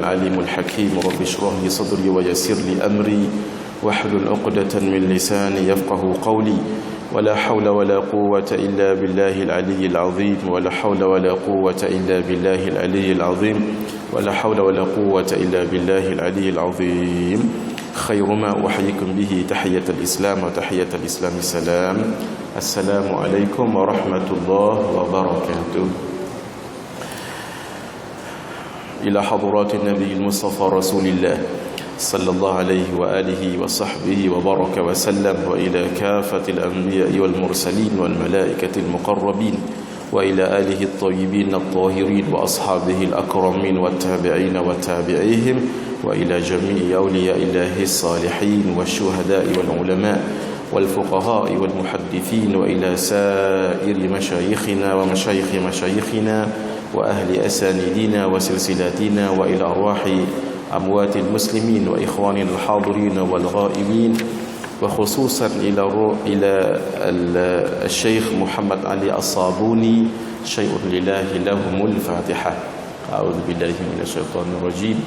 العليم الحكيم رب اشرح لي صدري ويسر لي أمري واحلل عقدة من لساني يفقه قولي ولا حول ولا قوة إلا بالله العلي العظيم ولا حول ولا قوة إلا بالله العلي العظيم ولا حول ولا قوة إلا بالله العلي العظيم خير ما أحييكم به تحية الإسلام وتحية الإسلام السلام السلام عليكم ورحمة الله وبركاته إلى حضرات النبي المصطفى رسول الله صلى الله عليه وآله وصحبه وبارك وسلم وإلى كافة الأنبياء والمرسلين والملائكة المقربين وإلى آله الطيبين الطاهرين وأصحابه الأكرمين والتابعين وتابعيهم وإلى جميع أولياء الله الصالحين والشهداء والعلماء والفقهاء والمحدثين وإلى سائر مشايخنا ومشايخ مشايخنا وأهل أسانيدنا وسلسلاتنا وإلى أرواح أموات المسلمين وإخواننا الحاضرين والغائبين وخصوصا إلى الشيخ محمد علي الصابوني شيء لله لهم الفاتحة أعوذ بالله من الشيطان الرجيم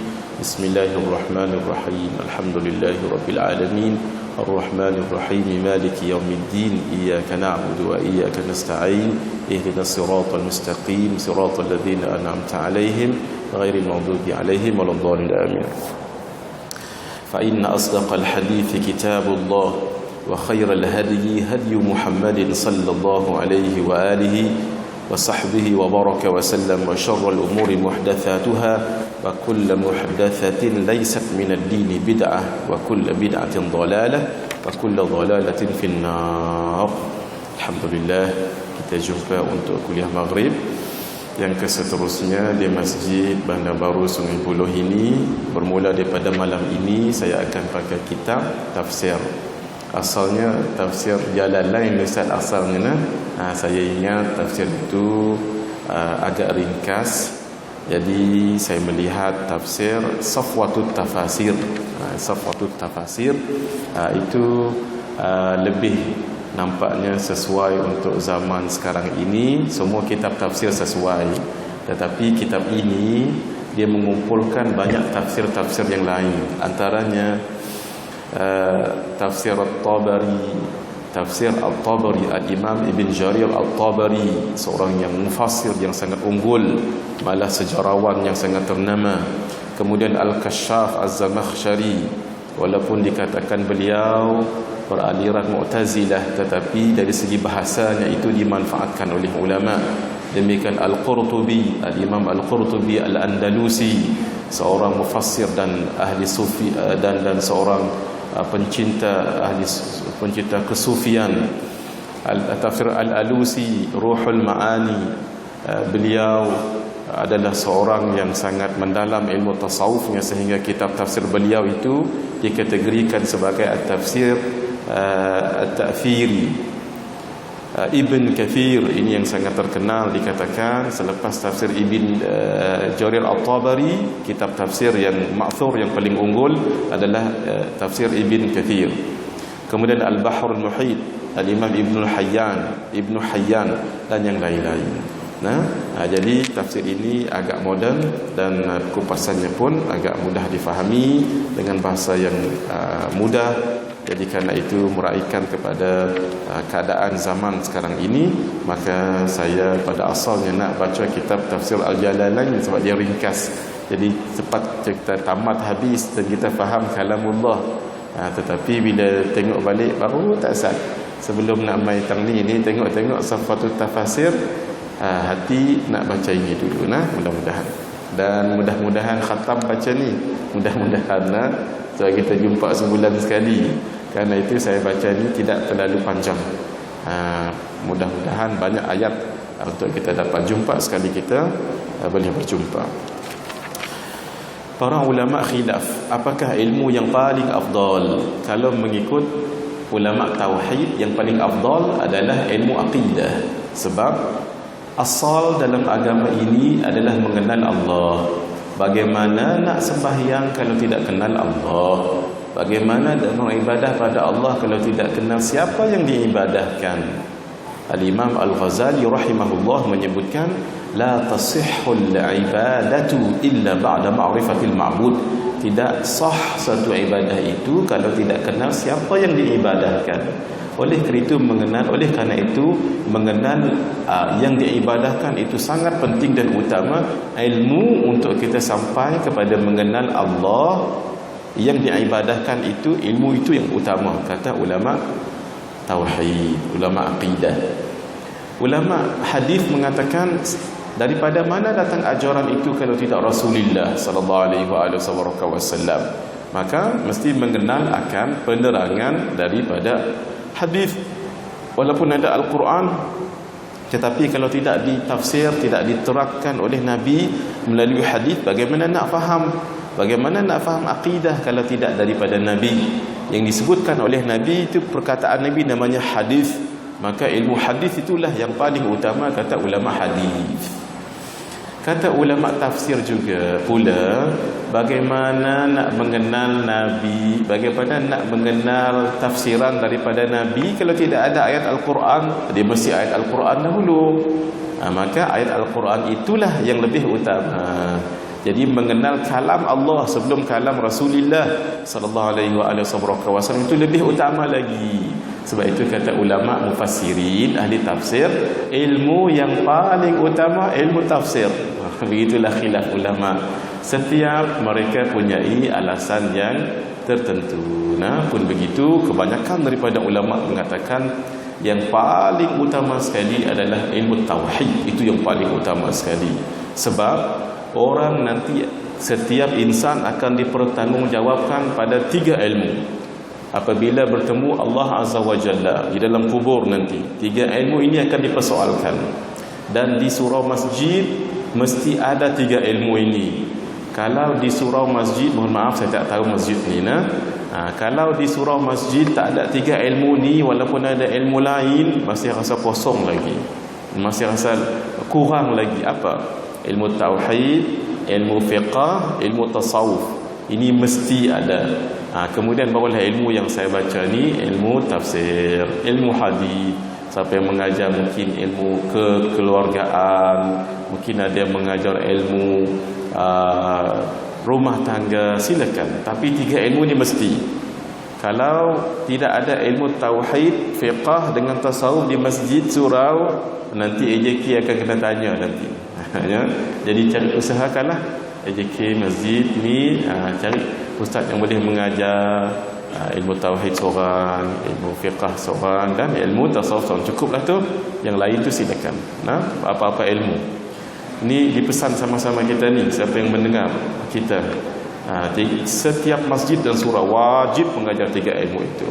بسم الله الرحمن الرحيم الحمد لله رب العالمين الرحمن الرحيم مالك يوم الدين إياك نعبد وإياك نستعين اهدنا الصراط المستقيم صراط الذين أنعمت عليهم غير المغضوب عليهم ولا الضالين آمين فإن أصدق الحديث كتاب الله وخير الهدي هدي محمد صلى الله عليه وآله وصحبه وبارك وسلم وشر الأمور محدثاتها وكل محدثة ليست من الدين بدعة وكل بدعة ضلالة وكل ضلالة في النار. Alhamdulillah, kita jumpa untuk kuliah maghrib yang keseterusnya di Masjid Bandar Baru Sungai Buloh ini. Bermula daripada malam ini saya akan pakai kitab tafsir. Asalnya tafsir Jalalain Ustaz asalnya. Saya ingat tafsir itu agak ringkas. Jadi saya melihat tafsir Safwatut Tafasir. Safwatut Tafasir itu lebih nampaknya sesuai untuk zaman sekarang ini. Semua kitab tafsir sesuai, tetapi kitab ini dia mengumpulkan banyak tafsir-tafsir yang lain. Antaranya tafsir At-Tabari, tafsir At-Tabari, Al-Imam Ibn Jarir At-Tabari, seorang yang mufassir yang sangat unggul, malah sejarawan yang sangat ternama. Kemudian Al-Kashaf Az-Zamakhsyari, walaupun dikatakan beliau beraliran Mu'tazilah, tetapi dari segi bahasanya itu dimanfaatkan oleh ulama. Demikian Al-Qurtubi, Al-Imam Al-Qurtubi Al-Andalusi, seorang mufassir dan ahli sufi dan seorang pencinta kesufian. Tafsir Al-Alusi Ruhul Ma'ani, beliau adalah seorang yang sangat mendalam ilmu tasawufnya, sehingga kitab tafsir beliau itu dikategorikan sebagai at-tafsir at-ta'thiri. Ibn Kathir ini yang sangat terkenal, dikatakan selepas tafsir Ibn Jarir At-Tabari, kitab tafsir yang ma'thur yang paling unggul adalah tafsir Ibn Kathir. Kemudian Al-Bahrul Muhit, Al-Imam Ibn Hayyan dan yang lain-lain. Jadi tafsir ini agak moden dan kupasannya pun agak mudah difahami dengan bahasa yang mudah. Jadi karena itu meraihkan kepada keadaan zaman sekarang ini, maka saya pada asalnya nak baca kitab tafsir Al-Jalalain sebab dia ringkas. Jadi cepat kita tamat habis dan kita faham kalamullah. Tetapi bila tengok balik baru tak sat. Sebelum nak mai tang ni tengok Safwatut Tafasir, hati nak baca ini dulu mudah-mudahan. Dan mudah-mudahan khatam baca ni. Mudah-mudahan so kita jumpa sebulan sekali. Karena itu saya baca ni tidak terlalu panjang. Mudah-mudahan banyak ayat untuk kita dapat jumpa sekali kita boleh berjumpa. Para ulama khilaf, apakah ilmu yang paling afdal? Kalau mengikut ulama tauhid, yang paling afdal adalah ilmu aqidah. Sebab asal dalam agama ini adalah mengenal Allah. Bagaimana nak sembahyang kalau tidak kenal Allah? Bagaimana nak beribadah pada Allah kalau tidak kenal siapa yang diibadahkan? Al-Imam Al-Ghazali rahimahullah menyebutkan la tasihhul ibadatu illa ba'da ma'rifatil ma'bud. Tidak sah satu ibadah itu kalau tidak kenal siapa yang diibadahkan. Oleh kerana itu mengenal yang diibadahkan itu sangat penting dan utama. Ilmu untuk kita sampai kepada mengenal Allah yang diibadahkan itu, ilmu itu yang utama, kata ulama tauhid, ulama akidah. Ulama hadis mengatakan, daripada mana datang ajaran itu kalau tidak Rasulullah sallallahu alaihi wasallam? Maka mesti mengenal akan penerangan daripada hadis. Walaupun ada Al-Quran, tetapi kalau tidak ditafsir, tidak diterangkan oleh Nabi melalui hadis, bagaimana nak faham? Bagaimana nak faham akidah kalau tidak daripada Nabi? Yang disebutkan oleh Nabi itu perkataan Nabi namanya hadis. Maka ilmu hadis itulah yang paling utama, kata ulama hadis. Kata ulama tafsir juga pula, bagaimana nak mengenal Nabi, bagaimana nak mengenal tafsiran daripada Nabi kalau tidak ada ayat Al-Quran? Dia mesti ayat Al-Quran dahulu. Maka ayat Al-Quran itulah yang lebih utama. Jadi mengenal kalam Allah sebelum kalam Rasulullah sallallahu alaihi wasallam itu lebih utama lagi. Sebab itu kata ulama mufassirin, ahli tafsir, ilmu yang paling utama ilmu tafsir. Begitulah khilaf ulama. Setiap mereka punyai alasan yang tertentu. Nah, pun begitu, kebanyakan daripada ulama mengatakan yang paling utama sekali adalah ilmu tauhid. Itu yang paling utama sekali. Sebab orang nanti, setiap insan akan dipertanggungjawabkan pada 3 ilmu. Apabila bertemu Allah Azza wa Jalla di dalam kubur nanti, 3 ilmu ini akan dipersoalkan. Dan di surau masjid mesti ada 3 ilmu ini. Kalau di surau masjid, mohon maaf saya tak tahu masjid ni kalau di surau masjid tak ada 3 ilmu ni, walaupun ada ilmu lain, masih rasa kosong lagi, masih rasa kurang lagi. Apa? Ilmu tauhid, ilmu fiqah, ilmu tasawuf. Ini mesti ada. Kemudian barulah ilmu yang saya baca ni, ilmu tafsir, ilmu hadis. Siapa yang mengajar mungkin ilmu kekeluargaan, mungkin ada yang mengajar ilmu rumah tangga, silakan. Tapi 3 ilmu ni mesti. Kalau tidak ada ilmu tauhid, fiqah dengan tasawuf di masjid surau, nanti AJK akan kena tanya nanti. Jadi cari, usahakanlah AJK masjid ni, cari ustaz yang boleh mengajar ilmu tauhid seorang, ilmu fiqah seorang, dan ilmu tasawuf seorang. Cukuplah tu. Yang lain tu silakan. Apa-apa ilmu ni dipesan sama-sama kita ni, siapa yang mendengar kita, setiap masjid dan surau wajib mengajar 3 ilmu itu.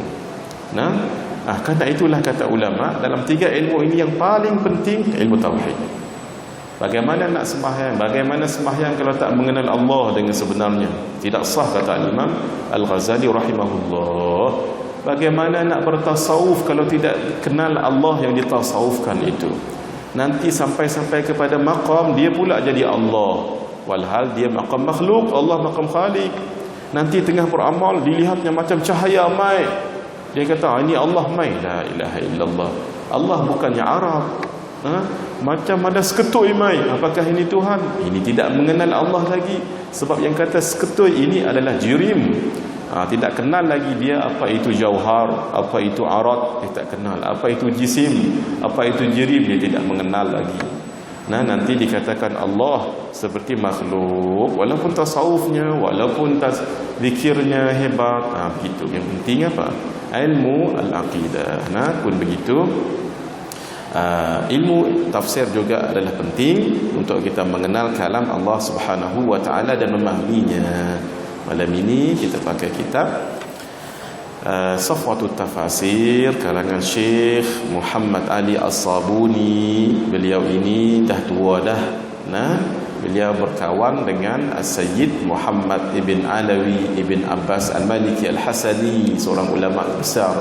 Kerana itulah kata ulama, dalam 3 ilmu ini yang paling penting ilmu tauhid. Bagaimana nak sembahyang? Bagaimana sembahyang kalau tak mengenal Allah dengan sebenarnya? Tidak sah, kata Imam Al-Ghazali rahimahullah. Bagaimana nak bertasawuf kalau tidak kenal Allah yang ditasawufkan itu? Nanti sampai kepada maqam dia pula jadi Allah, walhal dia maqam makhluk, Allah maqam khaliq. Nanti tengah beramal dilihatnya macam cahaya mai. Dia kata ini Allah mai. La ilaha illallah. Allah bukannya Arab. Macam ada seketui mai. Apakah ini Tuhan? Ini tidak mengenal Allah lagi. Sebab yang kata seketui ini adalah jirim. Tidak kenal lagi dia apa itu jauhar, apa itu arat, dia tak kenal. Apa itu jisim, apa itu jirim, dia tidak mengenal lagi. Nanti dikatakan Allah seperti makhluk, walaupun tasawufnya, walaupun zikirnya hebat. Begitu. Yang penting apa? Ilmu al-aqidah. Pun begitu. Ilmu tafsir juga adalah penting untuk kita mengenal kalam Allah Subhanahu wa taala dan memahaminya. Malam ini kita pakai kitab Safwatut Tafasir karangan Syekh Muhammad Ali As-Sabuni. Beliau ini dah tua dah. Beliau berkawan dengan Sayyid Muhammad ibn Alawi ibn Abbas Al-Maliki Al-Hasani, seorang ulama besar,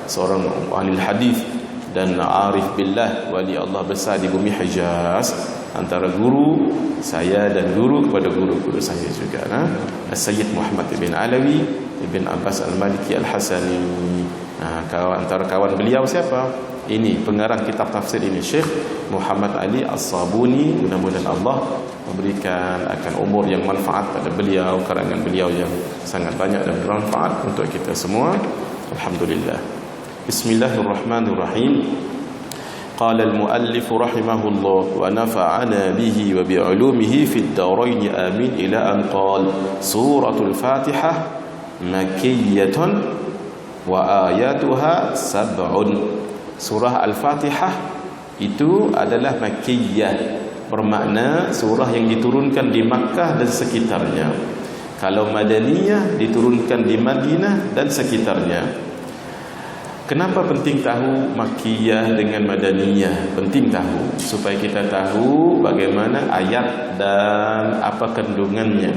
seorang ahli hadis dan arif billah, wali Allah besar di bumi Hijaz. Antara guru saya dan guru kepada guru-guru saya juga, Sayyid Muhammad ibn Alawi ibn Abbas Al-Maliki Al-Hasani. Antara kawan beliau siapa? ini pengarang kitab tafsir ini, Syekh Muhammad Ali As-Sabuni. Mudah-mudahan Allah memberikan akan umur yang manfaat pada beliau, karangan beliau yang sangat banyak dan bermanfaat untuk kita semua. Alhamdulillah. Bismillahirrahmanirrahim. Qala al-muallif rahimahullah wa nafa'ana bihi wa bi'ulumihi fid darain amin ila an qala suratul Fatihah makiyyatun wa ayatuha sab'un. Surah Al-Fatihah itu adalah makiyyah, bermakna surah yang diturunkan di Makkah dan sekitarnya. Kalau Madaniyah diturunkan di Madinah dan sekitarnya. Kenapa penting tahu Makkiyah dengan Madaniyah? Penting tahu supaya kita tahu bagaimana ayat dan apa kandungannya.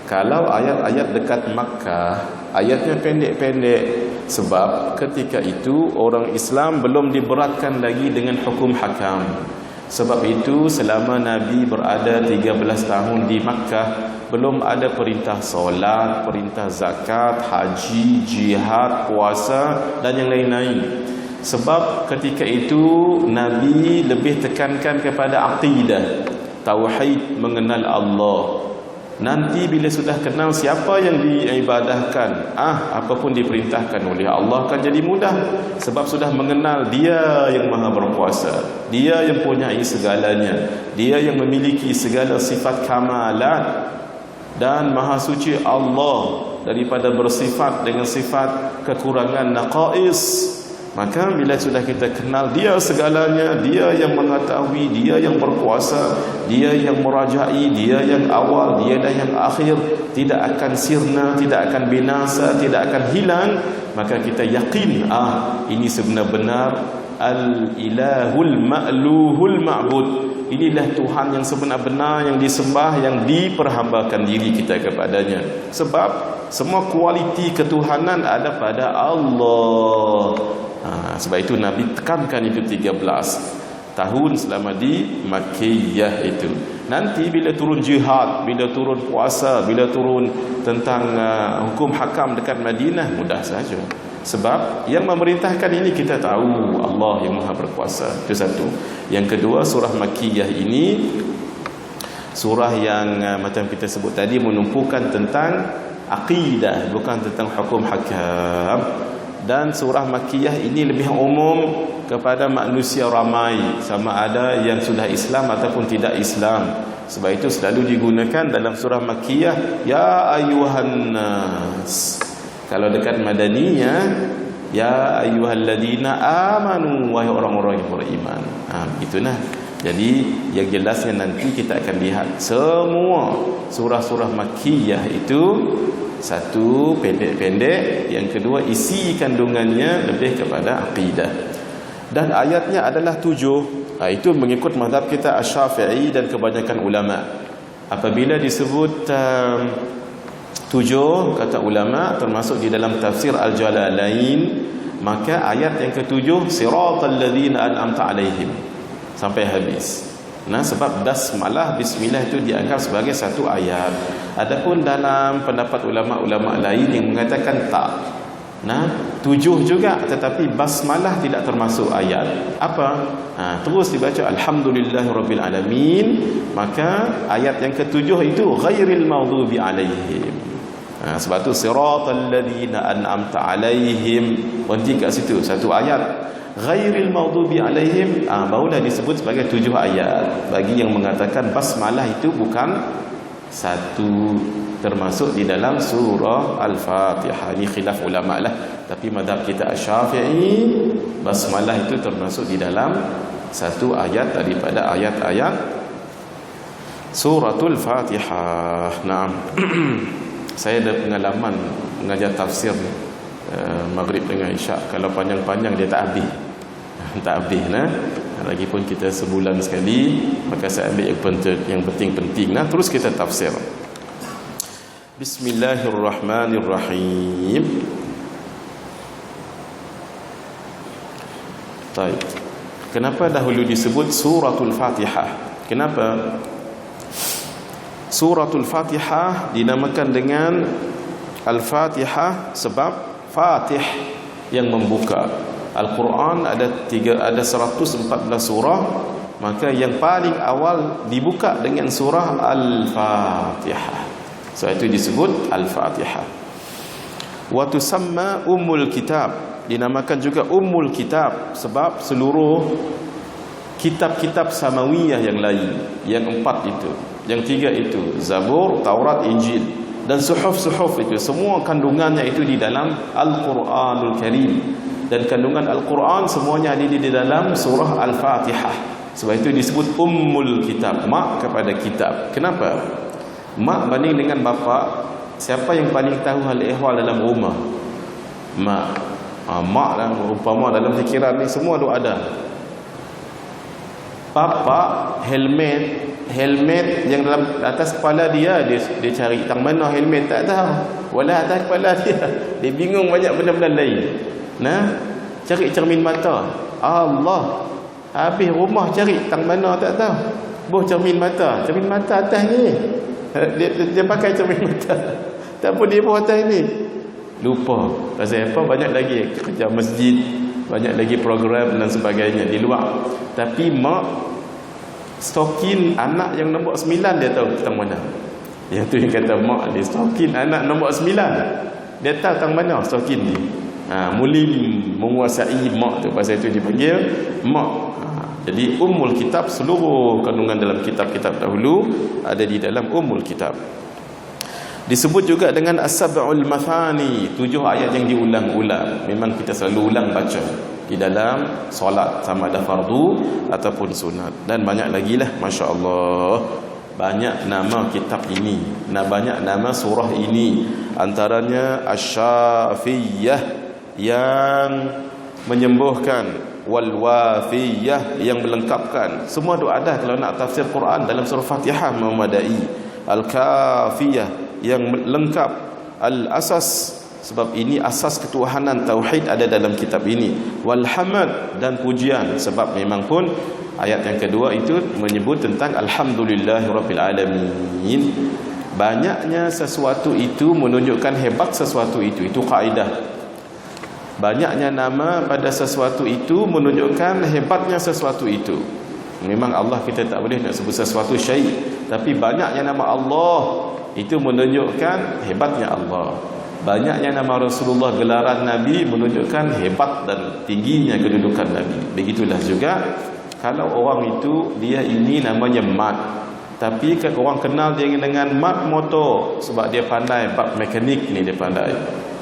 Kalau ayat-ayat dekat Makkah, ayatnya pendek-pendek, sebab ketika itu orang Islam belum diberatkan lagi dengan hukum hakam. Sebab itu selama Nabi berada 13 tahun di Makkah, belum ada perintah solat, perintah zakat, haji, jihad, puasa dan yang lain-lain. Sebab ketika itu Nabi lebih tekankan kepada aqidah, tauhid, mengenal Allah. Nanti bila sudah kenal siapa yang diibadahkan, apapun diperintahkan oleh Allah akan jadi mudah. Sebab sudah mengenal Dia yang Maha Berkuasa, Dia yang punyai segalanya, Dia yang memiliki segala sifat kamalat dan Maha Suci Allah daripada bersifat dengan sifat kekurangan, naqais. Maka bila sudah kita kenal Dia segalanya, Dia yang mengetahui, Dia yang berkuasa, Dia yang merajai, Dia yang awal, Dia yang akhir, tidak akan sirna, tidak akan binasa, tidak akan hilang, maka kita yakin, ini sebenar-benar al-ilahul ma'luhul ma'bud. Inilah Tuhan yang sebenar-benar, yang disembah, yang diperhambakan diri kita kepadanya. Sebab semua kualiti ketuhanan ada pada Allah. Sebab itu Nabi tekankan itu 13 tahun selama di Makkiyah itu. Nanti bila turun jihad, bila turun puasa, bila turun tentang hukum hakam dekat Madinah, mudah saja. Sebab yang memerintahkan ini kita tahu, Allah yang Maha Berkuasa. Itu satu. Yang kedua, surah Makkiyah ini surah yang macam kita sebut tadi menumpukan tentang aqidah, bukan tentang hukum hakam. Dan surah Makkiyah ini lebih umum kepada manusia ramai, sama ada yang sudah Islam ataupun tidak Islam. Sebab itu selalu digunakan dalam surah Makkiyah, ya ayuhan nas. Kalau dekat Madaniyah, ya ayyuhalladzina amanu, wahai orang-orang yang beriman. Begitulah. Jadi yang jelasnya nanti kita akan lihat semua surah-surah Makkiyah itu, satu pendek-pendek, yang kedua isi kandungannya lebih kepada aqidah. Dan ayatnya adalah 7. Itu mengikut mazhab kita Asy-Syafi'i dan kebanyakan ulama. Apabila disebut 7 kata ulama termasuk di dalam tafsir Al-Jalalain, maka ayat yang ke-7 siratal ladzina an'amta alaihim sampai habis. Sebab basmalah, bismillah itu dianggap sebagai satu ayat. Adapun dalam pendapat ulama-ulama lain yang mengatakan tak, 7 juga, tetapi basmalah tidak termasuk ayat. Apa? Terus dibaca alhamdulillahirabbil alamin, maka ayat yang ke-7 itu ghairil maghdubi alaihim. Sebab tu siratal ladzina an'amta alaihim, berhenti kat situ, satu ayat. Ghairil maghdubi alaihim, barulah disebut sebagai 7 ayat. Bagi yang mengatakan basmalah itu bukan satu termasuk di dalam surah Al-Fatihah. Ini khilaf ulama lah. Tapi mazhab kita Asy-Syafi'i, basmalah itu termasuk di dalam satu ayat daripada ayat-ayat suratul Fatihah. Saya ada pengalaman mengajar tafsir Maghrib dengan Isyak. Kalau panjang-panjang dia tak habis. Lagipun kita sebulan sekali, maka saya ambil yang penting-penting. Terus kita tafsir. Bismillahirrahmanirrahim. Baik. Kenapa dahulu disebut suratul Fatihah? Kenapa? Suratul Fatihah dinamakan dengan Al-Fatihah sebab Fatih yang membuka. Al-Quran ada 114 surah, maka yang paling awal dibuka dengan surah Al-Fatihah. So itu disebut Al-Fatihah. Wa tusamma Ummul Kitab, dinamakan juga Ummul Kitab sebab seluruh kitab-kitab samawiyah yang lain, yang 4 itu, yang 3 itu, Zabur, Taurat, Injil dan suhuf-suhuf itu, semua kandungannya itu di dalam Al-Quranul Karim. Dan kandungan Al-Quran semuanya ada di dalam surah Al-Fatihah. Sebab itu disebut Ummul Kitab, mak kepada kitab. Kenapa? Mak banding dengan bapa, siapa yang paling tahu hal ehwal dalam rumah? Mak. Mak dan umpama dalam fikiran ni semua tu ada. Papa helmet yang dalam atas kepala dia cari tang mana helmet tak tahu. Wala atas kepala dia bingung banyak benda-benda lain. Nah, cari cermin mata. Allah. Habis rumah cari tang mana tak tahu. Boh cermin mata atas ni. Dia pakai cermin mata. Tak pun dia buat atas ni. Lupa. Pasal apa? Banyak lagi kerja masjid, banyak lagi program dan sebagainya di luar. Tapi mak stokin anak yang nombor 9 dia tahu tang mana. Yang tu yang kata mak dia stokin anak nombor 9. Dia tahu tang mana stokin ni. Muli menguasai mak tu, pasal itu dipanggil mak. Jadi Ummul Kitab, seluruh kandungan dalam kitab-kitab dahulu ada di dalam Ummul Kitab. Disebut juga dengan As-Sab'ul Mathani, 7 ayat yang diulang-ulang. Memang kita selalu ulang baca di dalam solat, sama ada fardu ataupun sunat. Dan banyak lagi lah, Masya Allah. Banyak nama kitab ini, banyak nama surah ini. Antaranya Asy-Syafiyah yang menyembuhkan, Wal-Wafiyah yang melengkapkan. Semua tu ada kalau nak tafsir Quran dalam surah Fatihah memadai. Al-Kafiyah yang lengkap. Al-Asas, sebab ini asas ketuhanan tauhid ada dalam kitab ini. Wal-Hamd, dan pujian, sebab memang pun ayat yang kedua itu menyebut tentang Alhamdulillahirabbil alamin. Banyaknya sesuatu itu menunjukkan hebat sesuatu itu kaedah. Banyaknya nama pada sesuatu itu menunjukkan hebatnya sesuatu itu. Memang Allah kita tak boleh nak sebut sesuatu syai', tapi banyaknya nama Allah itu menunjukkan hebatnya Allah. Banyaknya nama Rasulullah, gelaran Nabi, menunjukkan hebat dan tingginya kedudukan Nabi. Begitulah juga kalau orang itu dia ini namanya Mat, tapi kan orang kenal dia dengan Mat motor sebab dia pandai bab mekanik ni, dia pandai.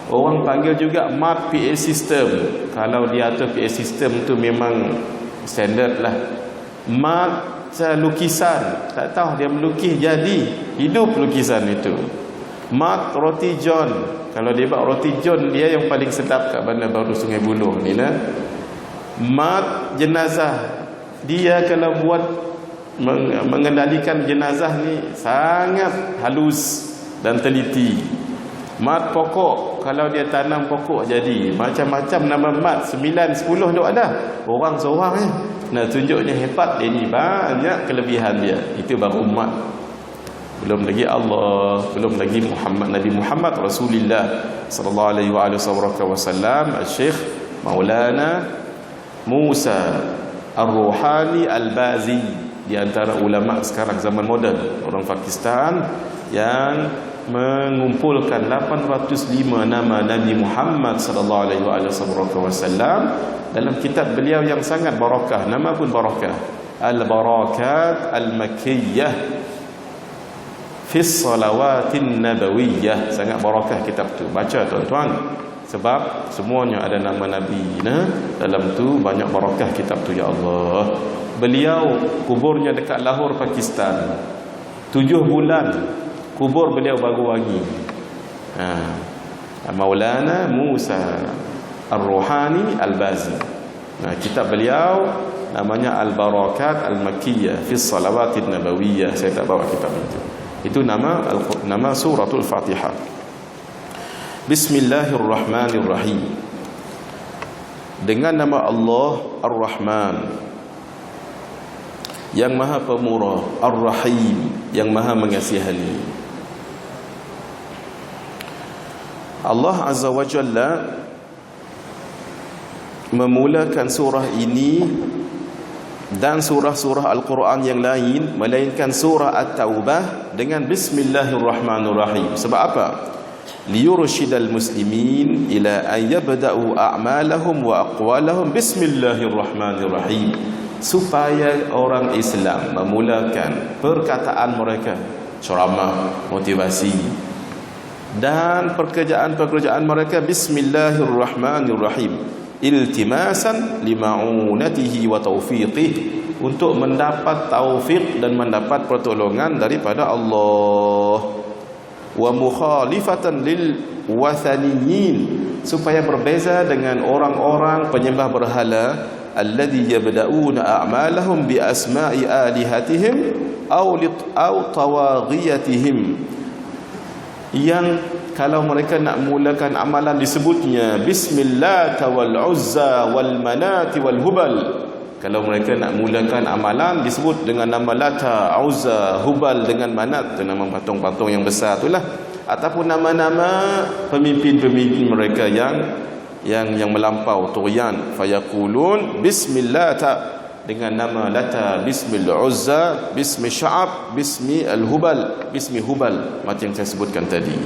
Orang panggil juga Mat PA System. Kalau dia atur PA System tu memang standard lah. Mat lukisan, tak tahu dia melukis jadi hidup lukisan itu. Mat Roti John, kalau dia buat Roti John, dia yang paling sedap kat Bandar Baru Sungai Buloh ni lah. Mat jenazah, dia kalau buat mengendalikan jenazah ni sangat halus dan teliti. Mat pokok, kalau dia tanam pokok jadi macam-macam nama mat, 9, 10 tu ada. Orang seorang ni nak tunjuknya hebat dia ni, banyak kelebihan dia. Itu baru mat. Belum lagi Allah, belum lagi Nabi Muhammad Rasulullah sallallahu alaihi wasallam. Al-Syekh Maulana Musa Ar-Ruhani Al-Bazi, di antara ulama sekarang zaman moden, orang Pakistan, yang mengumpulkan 805 nama Nabi Muhammad sallallahu alaihi wasallam dalam kitab beliau yang sangat barakah. Nama pun barakah, Al-Barakat Al-Makkiyah fi Salawatin Nabawiyyah. Sangat barakah kitab tu, baca tuan-tuan, sebab semuanya ada nama Nabi dalam tu. Banyak barakah kitab tu, ya Allah. Beliau kuburnya dekat Lahore, Pakistan. 7 bulan kubur beliau baru wangi. Maulana Musa Ar-Ruhani Al-Bazi. Kitab beliau namanya Al-Barakat Al-Makkiyah fi Salawatin Nabawiyyah. Saya tak bawa kitab itu. Itu nama suratul Fatihah. Bismillahirrahmanirrahim. Dengan nama Allah Ar-Rahman, yang Maha Pemurah, Ar-Rahim, yang Maha Mengasihani. Allah Azza wa Jalla memulakan surah ini dan surah-surah Al-Quran yang lain, melainkan surah At-Taubah dengan Bismillahirrahmanirrahim. Sebab apa? Liyurshidal muslimin ila an yabda'u a'malahum wa aqwalahum Bismillahirrahmanirrahim, supaya orang Islam memulakan perkataan mereka, ceramah, motivasi, dan pekerjaan-pekerjaan mereka Bismillahirrahmanirrahim, iltimasan lima'unatihi wa taufiqih, untuk mendapat taufik dan mendapat pertolongan daripada Allah. Wa mukhalifatan lil wathaniyin, supaya berbeza dengan orang-orang penyembah berhala, alladhi yabda'una a'malahum bi asma'i alihatihim aw tawaghiyatihim, yang kalau mereka nak mulakan amalan disebutnya Bismillah wal Uzza wal Manati wal Hubal. Kalau mereka nak mulakan amalan disebut dengan nama Lata, Uzza, Hubal dengan Manat, itu nama patung-patung yang besar itulah, ataupun nama-nama pemimpin-pemimpin mereka yang melampau tugyan, fayaqulun Bismillah dengan nama Lata, Bismil Uzza, Bismi Sya'ab, Bismi Al-Hubal, Bismi Hubal, macam yang saya sebutkan tadi.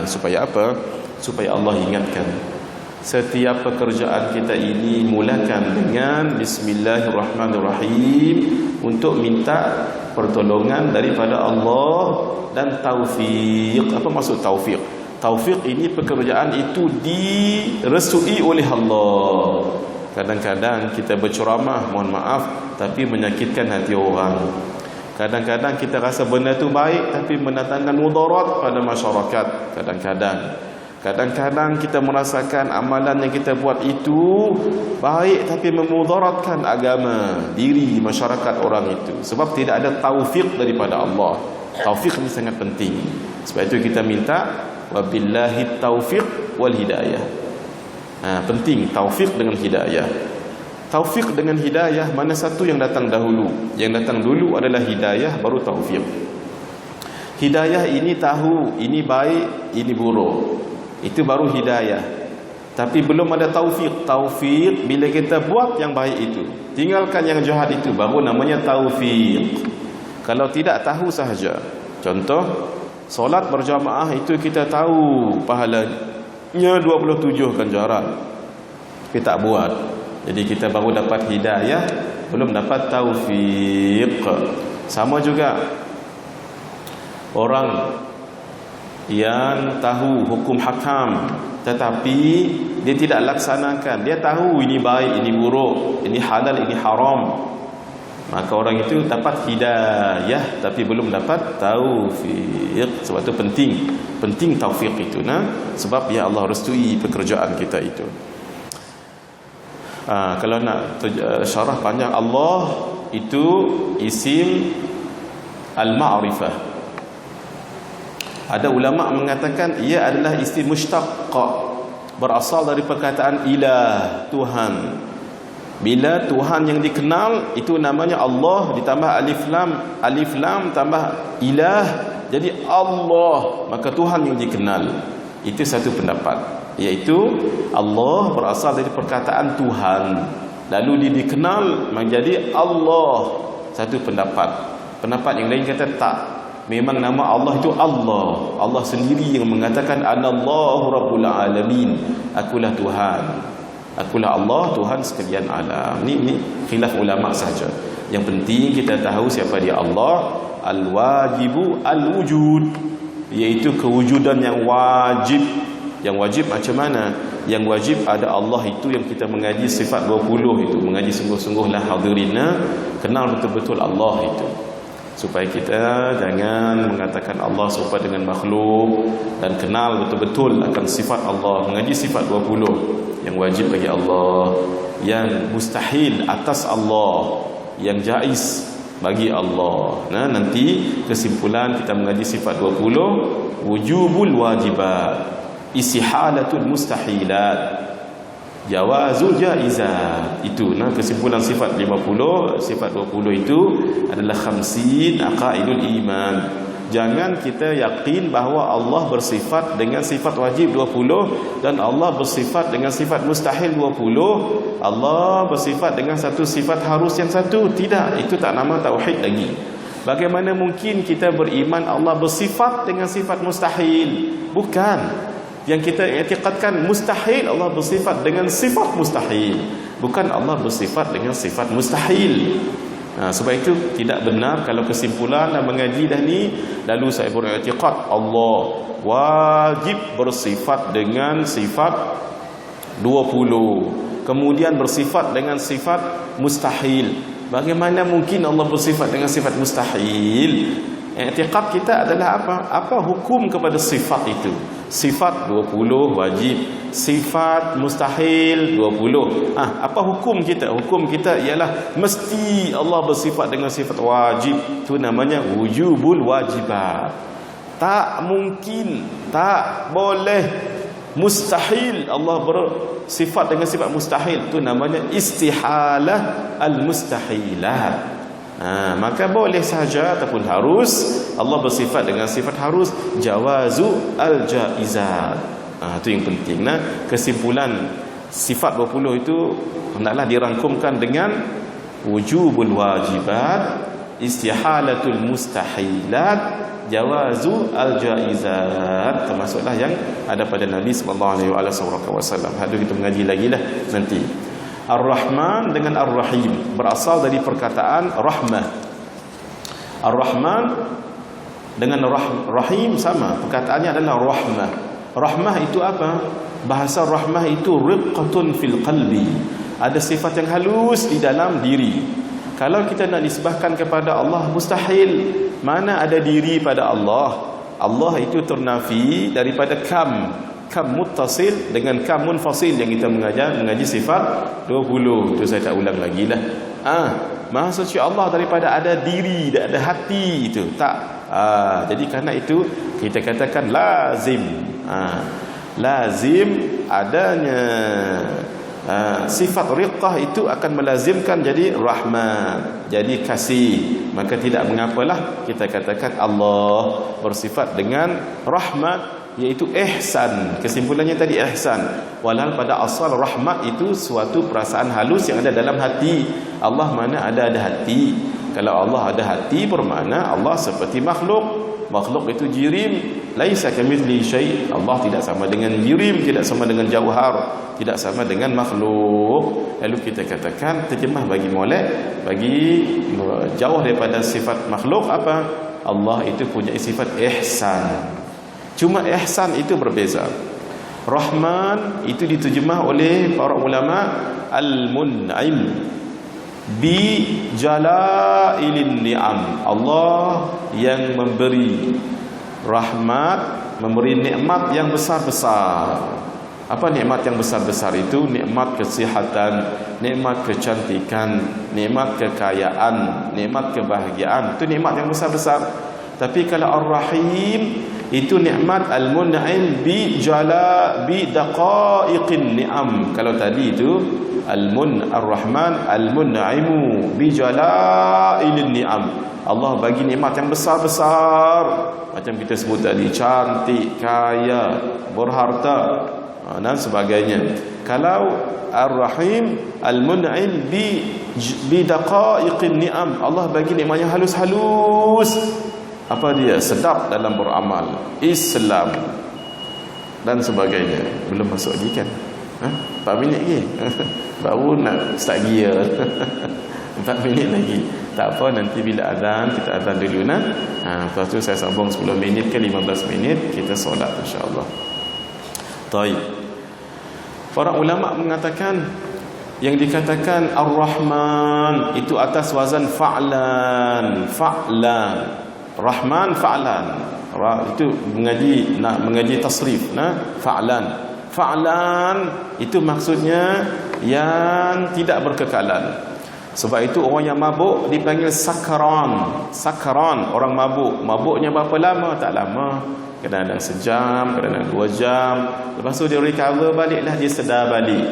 Supaya apa? Supaya Allah ingatkan setiap pekerjaan kita ini mulakan dengan Bismillahirrahmanirrahim, untuk minta pertolongan daripada Allah dan taufik. Apa maksud taufik? Taufik ini pekerjaan itu direstui oleh Allah. Kadang-kadang kita berceramah, mohon maaf, tapi menyakitkan hati orang. Kadang-kadang kita rasa benda itu baik, tapi mendatangkan mudarat pada masyarakat. Kadang-kadang kita merasakan amalan yang kita buat itu baik, tapi memudaratkan agama, diri, masyarakat orang itu. Sebab tidak ada taufik daripada Allah. Taufik ini sangat penting. Sebab itu kita minta wabillahi taufiq wal hidayah. Penting taufik dengan hidayah. Taufik dengan hidayah, mana satu yang datang dahulu? Yang datang dulu adalah hidayah, baru taufik. Hidayah ini tahu ini baik, ini buruk, itu baru hidayah. Tapi belum ada taufik. Taufik bila kita buat yang baik itu, tinggalkan yang jahat itu, baru namanya taufik. Kalau tidak tahu sahaja, contoh solat berjamaah itu kita tahu pahalanya 27 ganjaran, tapi tak buat. Jadi kita baru dapat hidayah, belum dapat taufik. Sama juga orang yang tahu hukum hakam, tetapi dia tidak laksanakan. Dia tahu ini baik, ini buruk, ini halal, ini haram, maka orang itu dapat hidayah tapi belum dapat taufik. Sebab itu penting taufik itu, sebab ya Allah restui pekerjaan kita itu. Kalau nak syarah panjang, Allah itu isim al-ma'rifah. Ada ulama mengatakan ia adalah isim mushtaq, berasal dari perkataan ilah, Tuhan. Bila Tuhan yang dikenal itu namanya Allah, ditambah alif lam tambah ilah, jadi Allah, maka Tuhan yang dikenal. Itu satu pendapat, iaitu Allah berasal dari perkataan Tuhan, lalu dia dikenal menjadi Allah. Satu pendapat. Pendapat yang lain kata tak, memang nama Allah itu Allah. Allah sendiri yang mengatakan anallahu rabbul alamin, akulah Tuhan, akulah Allah, Tuhan sekalian alam. Ini khilaf ulama saja. Yang penting kita tahu siapa dia Allah. Al-wajibu al-wujud, iaitu kewujudan yang wajib. Yang wajib macam mana? Yang wajib ada Allah itu, yang kita mengaji sifat 20 itu, mengaji sungguh-sungguhlah hadirina, kenal betul-betul Allah itu, supaya kita jangan mengatakan Allah serupa dengan makhluk, dan kenal betul-betul akan sifat Allah, mengaji sifat 20 yang wajib bagi Allah, yang mustahil atas Allah, yang jaiz bagi Allah. Nanti kesimpulan kita mengaji sifat 20, wujubul wajibat, istihalatul mustahilat, jawazul jaizat. Itu kesimpulan sifat 50. Sifat 20 itu adalah 50 aqaidul iman, Jangan kita yakin bahawa Allah bersifat dengan sifat wajib 20 dan Allah bersifat dengan sifat mustahil 20. Allah bersifat dengan satu sifat harus yang satu. Tidak, itu tak nama tauhid lagi. Bagaimana mungkin kita beriman Allah bersifat dengan sifat mustahil? Bukan. Yang kita i'tiqadkan mustahil Allah bersifat dengan sifat mustahil. Bukan Allah bersifat dengan sifat mustahil. Sebab itu tidak benar kalau kesimpulan dan mengaji dah ni lalu saya beriktikad Allah wajib bersifat dengan sifat 20, kemudian bersifat dengan sifat mustahil. Bagaimana mungkin Allah bersifat dengan sifat mustahil? I'tiqad kita adalah apa? Apa hukum kepada sifat itu? Sifat 20 wajib, sifat mustahil 20. Apa hukum kita? Hukum kita ialah mesti Allah bersifat dengan sifat wajib. Itu namanya wujubul wajibat. Tak mungkin, tak boleh, mustahil Allah bersifat dengan sifat mustahil. Itu namanya istihalah al-mustahilat. Maka boleh saja ataupun harus Allah bersifat dengan sifat harus, jawazu al-jaizat. Itu yang penting. Kesimpulan sifat 20 itu hendaklah dirangkumkan dengan wujubul wajibat, istihalatul mustahilat, jawazu al-jaizat. Termasuklah yang ada pada Nabi sallallahu alaihi wasallam. Hadu kita mengaji lagi lah nanti. Ar-Rahman dengan Ar-Rahim berasal dari perkataan rahmah. Ar-Rahman dengan Rahim sama, perkataannya adalah rahmah. Rahmah itu apa? Bahasa rahmah itu riqqatun fil qalbi. Ada sifat yang halus di dalam diri. Kalau kita nak nisbahkan kepada Allah, mustahil. Mana ada diri pada Allah? Allah itu ternafi daripada kam muttasil dengan kam munfasil yang kita mengaji sifat 20. Itu saya tak ulang lagi lah. Maha suci Allah daripada ada diri, ada hati itu. Tak. Jadi kerana itu kita katakan lazim. Lazim adanya sifat riqqah itu akan melazimkan jadi rahmat, jadi kasih. Maka tidak mengapalah kita katakan Allah bersifat dengan rahmat, iaitu ihsan. Kesimpulannya tadi ihsan. Walau pada asal rahmat itu suatu perasaan halus yang ada dalam hati. Allah mana ada hati. Kalau Allah ada hati bermakna Allah seperti makhluk. Makhluk itu jirim, laisa kamitslihi syai'. Allah tidak sama dengan jirim, tidak sama dengan jauhar, tidak sama dengan makhluk. Lalu kita katakan terjemah bagi molek, bagi jauh daripada sifat makhluk apa? Allah itu punya sifat ihsan. Cuma ihsan itu berbeza. Rahman itu diterjemah oleh para ulama al-mun'im bi jalailin ni'am. Allah yang memberi rahmat, memberi nikmat yang besar-besar. Apa nikmat yang besar-besar itu? Nikmat kesihatan, nikmat kecantikan, nikmat kekayaan, nikmat kebahagiaan. Itu nikmat yang besar-besar. Tapi kalau Ar-Rahim itu nikmat al-mun'im bi daqaiqin ni'am. Kalau tadi itu Ar-Rahman al-mun'imu bi jalailin ni'am. Allah bagi nikmat yang besar-besar. Macam kita sebut tadi, cantik, kaya, berharta dan sebagainya. Kalau Ar-Rahim al-mun'im bi daqaiqin ni'am, Allah bagi nikmat yang halus-halus. Apa dia? Sedap dalam beramal, Islam dan sebagainya. Belum masuk lagi kan? 4 minit lagi. Baru nak start gear. 4 minit lagi. Tak apa, nanti bila azan kita azan dulu nah. Lepas tu saya sambung 10 minit ke 15 minit kita solat insya-Allah. Baik. Para ulama mengatakan yang dikatakan Ar-Rahman itu atas wazan fa'lan. Rahman fa'lan. Itu mengaji tasrif fa'lan itu maksudnya yang tidak berkekalan. Sebab itu orang yang mabuk dipanggil sakran. Orang mabuknya berapa lama? Tak lama, kadang-kadang sejam, kadang-kadang 2 jam. Lepas tu dia recover baliklah, dia sedar balik.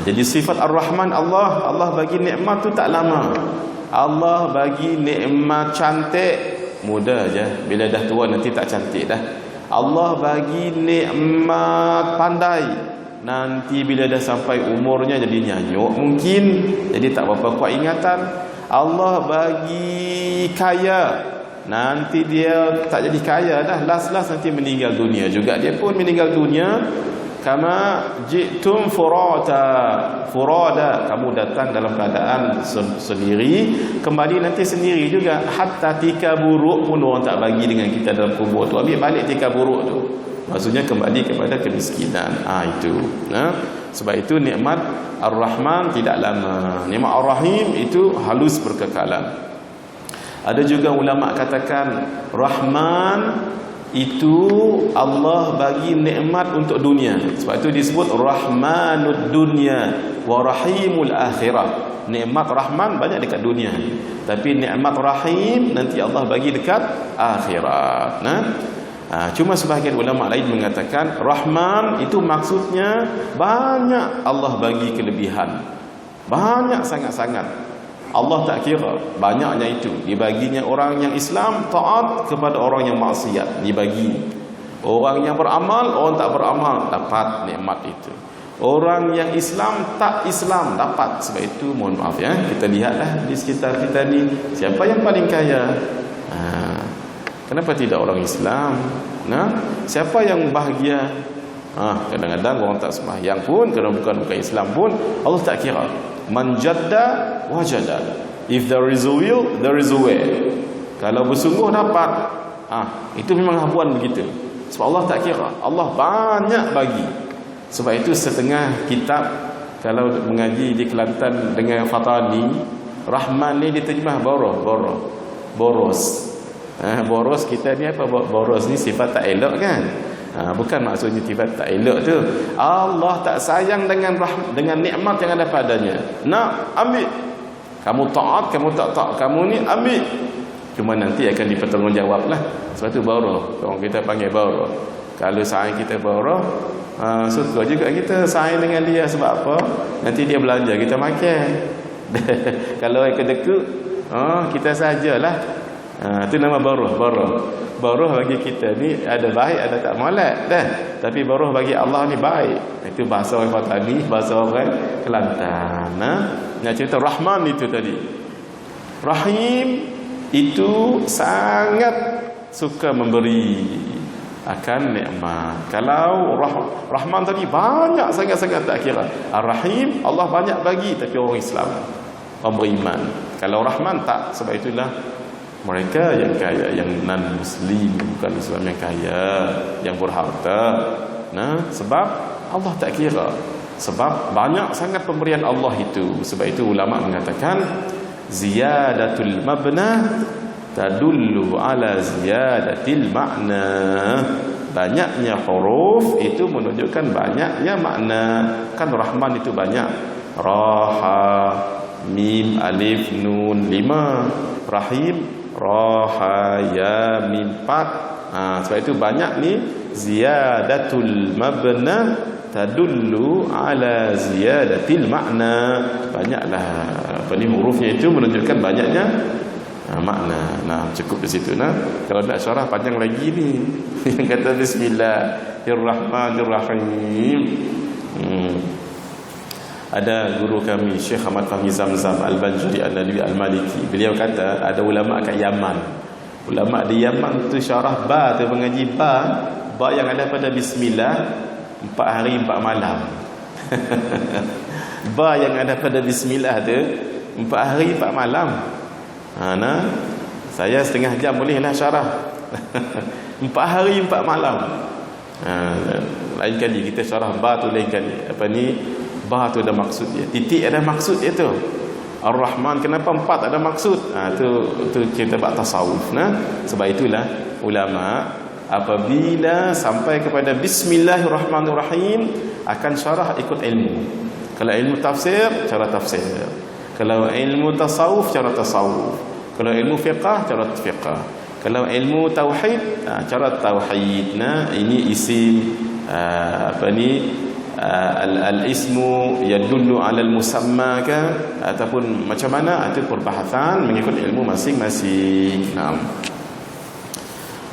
Jadi sifat Ar-Rahman Allah bagi nikmat tu tak lama. Allah bagi nikmat cantik muda je, bila dah tua nanti tak cantik dah. Allah bagi nikmat pandai, nanti bila dah sampai umurnya jadi nyanyuk mungkin, jadi tak berapa kuat ingatan. Allah bagi kaya, nanti dia tak jadi kaya dah, last nanti meninggal dunia juga. Dia pun meninggal dunia. Kama jitum furada, kamu datang dalam keadaan sendiri, kembali nanti sendiri juga. Hatta tika buruk pun orang tak bagi dengan kita dalam kubur tu, ambil balik tika buruk tu, maksudnya kembali kepada kemiskinan. Itu. Sebab itu nikmat Ar-Rahman tidak lama, nikmat Ar-Rahim itu halus berkekalan. Ada juga ulama katakan Rahman itu Allah bagi nikmat untuk dunia. Sebab itu disebut Rahmanud dunya wa Rahimul akhirah. Nikmat Rahman banyak dekat dunia, tapi nikmat Rahim nanti Allah bagi dekat akhirat. Cuma sebahagian ulama lain mengatakan Rahman itu maksudnya banyak Allah bagi kelebihan, banyak sangat-sangat. Allah tak kira banyaknya itu, dibaginya orang yang Islam taat kepada orang yang maksiat, dibagi. Orang yang beramal, orang tak beramal dapat nikmat itu. Orang yang Islam tak Islam dapat. Sebab itu mohon maaf ya, kita lihatlah di sekitar kita ni, siapa yang paling kaya? Kenapa tidak orang Islam? Siapa yang bahagia? Kadang-kadang orang tak sembahyang pun, kerana bukan Islam pun, Allah tak kira. Man jadda wajada. If there is a will, there is a way. Kalau bersungguh dapat. Itu memang habuan begitu. Sebab Allah tak kira, Allah banyak bagi. Sebab itu setengah kitab kalau mengaji di Kelantan dengan Fatani, Rahman ni diterjemah boros. Boros kita ni apa? Boros ni sifat tak elok kan? Bukan maksudnya sifat tak elok tu. Allah tak sayang dengan nikmat yang ada padanya. Nak ambil, kamu taat, kamu tak taat, kamu ni ambil. Cuma nanti akan dipertanggungjawablah. Sebab tu boroh, orang kita panggil boroh. Kalau sayang kita boroh, suka juga kita sayang dengan dia. Sebab apa? Nanti dia belanja, kita makan. Kalau kedekut, kita sajalah. Itu nama boroh. Boroh bagi kita ni ada baik, ada tak molek dah. Tapi boroh bagi Allah ni baik. Itu bahasa orang Fatani, bahasa orang Kelantan. Nak cerita Rahman itu tadi. Rahim itu sangat suka memberi akan nikmat. Kalau Rahman tadi banyak sangat-sangat tak kira. Ar-Rahim Allah banyak bagi, tapi orang Islam, orang beriman. Kalau Rahman tak. Sebab itulah mereka yang kaya, yang non-Muslim, bukan Islam, yang kaya, yang berharta. Sebab Allah tak kira. Sebab banyak sangat pemberian Allah itu. Sebab itu ulama mengatakan ziyadatul mabna tadullu ala ziyadatil makna. Banyaknya huruf itu menunjukkan banyaknya makna. Kan Rahman itu banyak. Raha, mim, alif, nun, 5. Rahim, Raha, ya, mim, 4. Sebab itu banyak ni ziyadatul mabna tadullu ala ziyadatil makna. Banyaklah hurufnya itu menunjukkan banyaknya makna. Cukup di situ. Kalau nak syarah panjang lagi ni. Yang kata Bismillahirrahmanirrahim. Ada guru kami Syekh Ahmad Fahmi Zamzam Al-Banjuri Al-Nalwi Al-Maliki. Beliau kata ada ulama kat Yaman. Ulama di Yaman tu syarah ba tu, mengaji ba yang ada pada bismillah 4 hari 4 malam. Ba yang ada pada bismillah tu 4 hari 4 malam. Saya setengah jam bolehlah syarah. 4 hari 4 malam. Lain kali kita syarah ba tu, lain kali. Apa ni? Ba tu ada maksud dia. Titik ada maksud dia tu. Ar-Rahman kenapa 4 ada maksud? Tu kita bab tasawuf. Sebab itulah ulama apabila sampai kepada Bismillahirrahmanirrahim akan syarah ikut ilmu. Kalau ilmu tafsir, cara tafsir. Kalau ilmu tasawuf, cara tasawuf. Kalau ilmu fiqah, cara fiqah. Kalau ilmu tauhid, cara tauhid. Ini isim al-ismu yadullu ala al-musamma ke, ataupun macam mana, itu perbahasan mengikut ilmu masing-masing.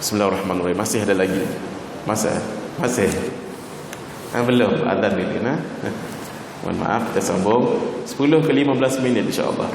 Bismillahirrahmanirrahim. Masih ada lagi? Masih. Belum adzan ini nah. Mohon maaf, kita sambung 10 ke 15 minit insya-Allah.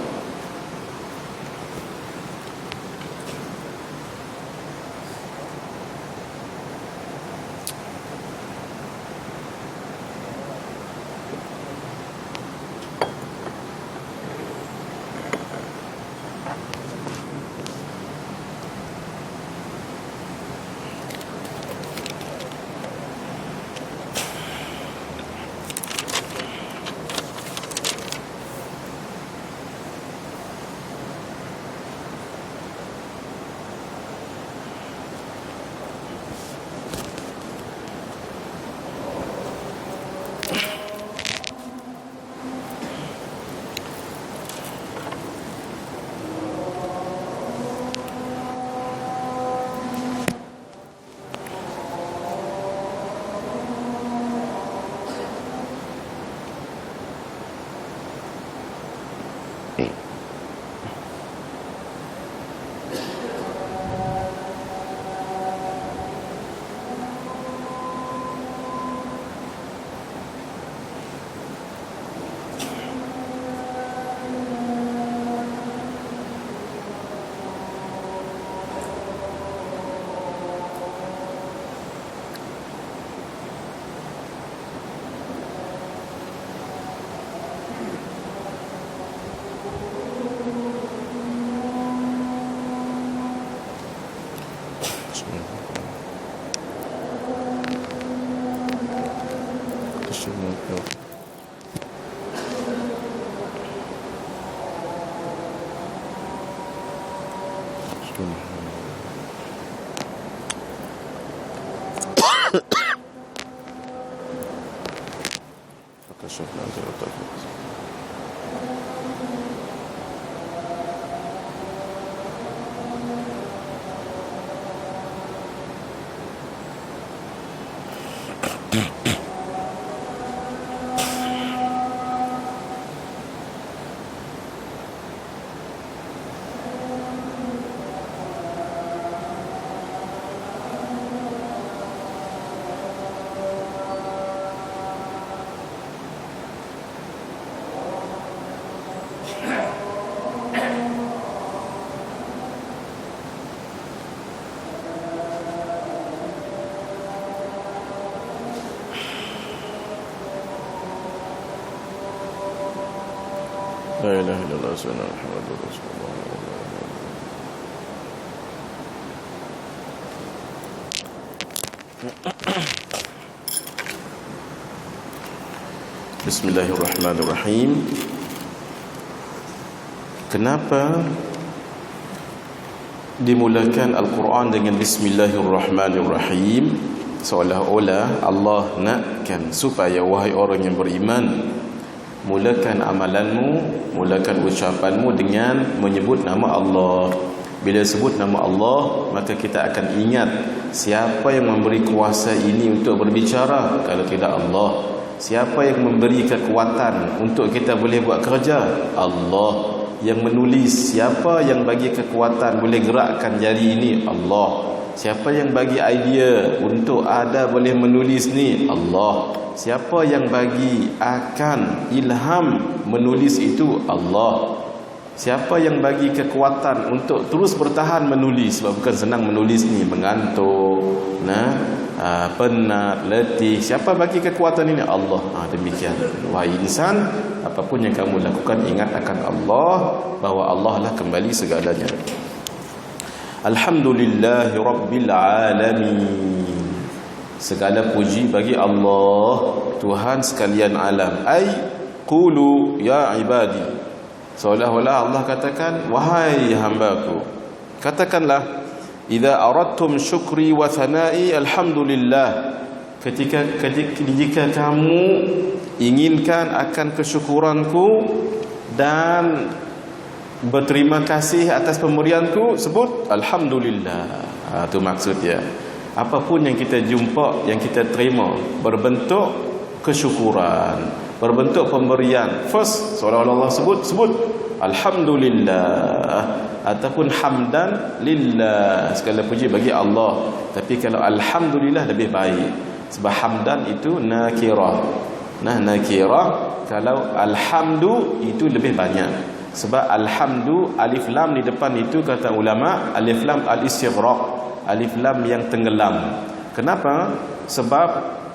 La ilaha illallah Muhammadur Rasulullah. Bismillahirrahmanirrahim. Kenapa dimulakan Al-Quran dengan Bismillahirrahmanirrahim? Seolah-olah Allah nakkan supaya wahai orang yang beriman, mulakan amalanmu, mulakan ucapanmu dengan menyebut nama Allah. Bila sebut nama Allah, maka kita akan ingat siapa yang memberi kuasa ini untuk berbicara kalau tidak Allah. Siapa yang memberi kekuatan untuk kita boleh buat kerja? Allah. Yang menulis, siapa yang bagi kekuatan boleh gerakkan jari ini? Allah. Siapa yang bagi idea untuk ada boleh menulis ni? Allah. Siapa yang bagi akan ilham menulis itu? Allah. Siapa yang bagi kekuatan untuk terus bertahan menulis? Sebab bukan senang menulis ni, mengantuk, penat, letih. Siapa bagi kekuatan ini? Allah. Demikian. Wahai insan, apapun yang kamu lakukan, ingat akan Allah, bahawa Allah lah kembali segalanya. Alhamdulillahi Rabbil Alamin. Segala puji bagi Allah, Tuhan sekalian alam. Qulu ya ibadi. Seolah-olah Allah katakan, wahai hambaku, katakanlah, idza aradtum syukri wa thana'i alhamdulillah. Jika kamu inginkan akan kesyukuranku dan berterima kasih atas pemberianku, sebut alhamdulillah. Itu maksudnya. Apapun yang kita jumpa, yang kita terima, berbentuk kesyukuran, berbentuk pemberian, first seolah-olah Allah sebut alhamdulillah ataupun hamdan lillah, segala puji bagi Allah. Tapi kalau alhamdulillah lebih baik, sebab hamdan itu nakirah. Nakirah. Kalau alhamdu itu lebih banyak, sebab alhamdu alif lam di depan itu kata ulama alif lam al-istighraq, alif lam yang tenggelam. Kenapa? Sebab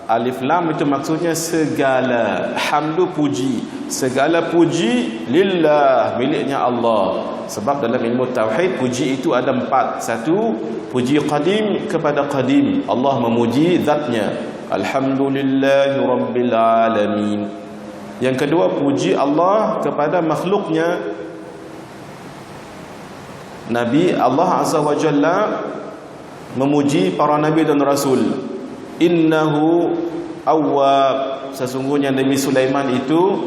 alif lam itu maksudnya segala, hamdu puji, segala puji lillah, miliknya Allah. Sebab dalam ilmu tauhid puji itu ada 4. Satu, puji qadim kepada qadim, Allah memuji zatnya, alhamdulillahi rabbil alamin. Yang kedua, puji Allah kepada makhluknya. Nabi Allah Azza wa Jalla memuji para nabi dan rasul, innahu awwab, sesungguhnya Nabi Sulaiman itu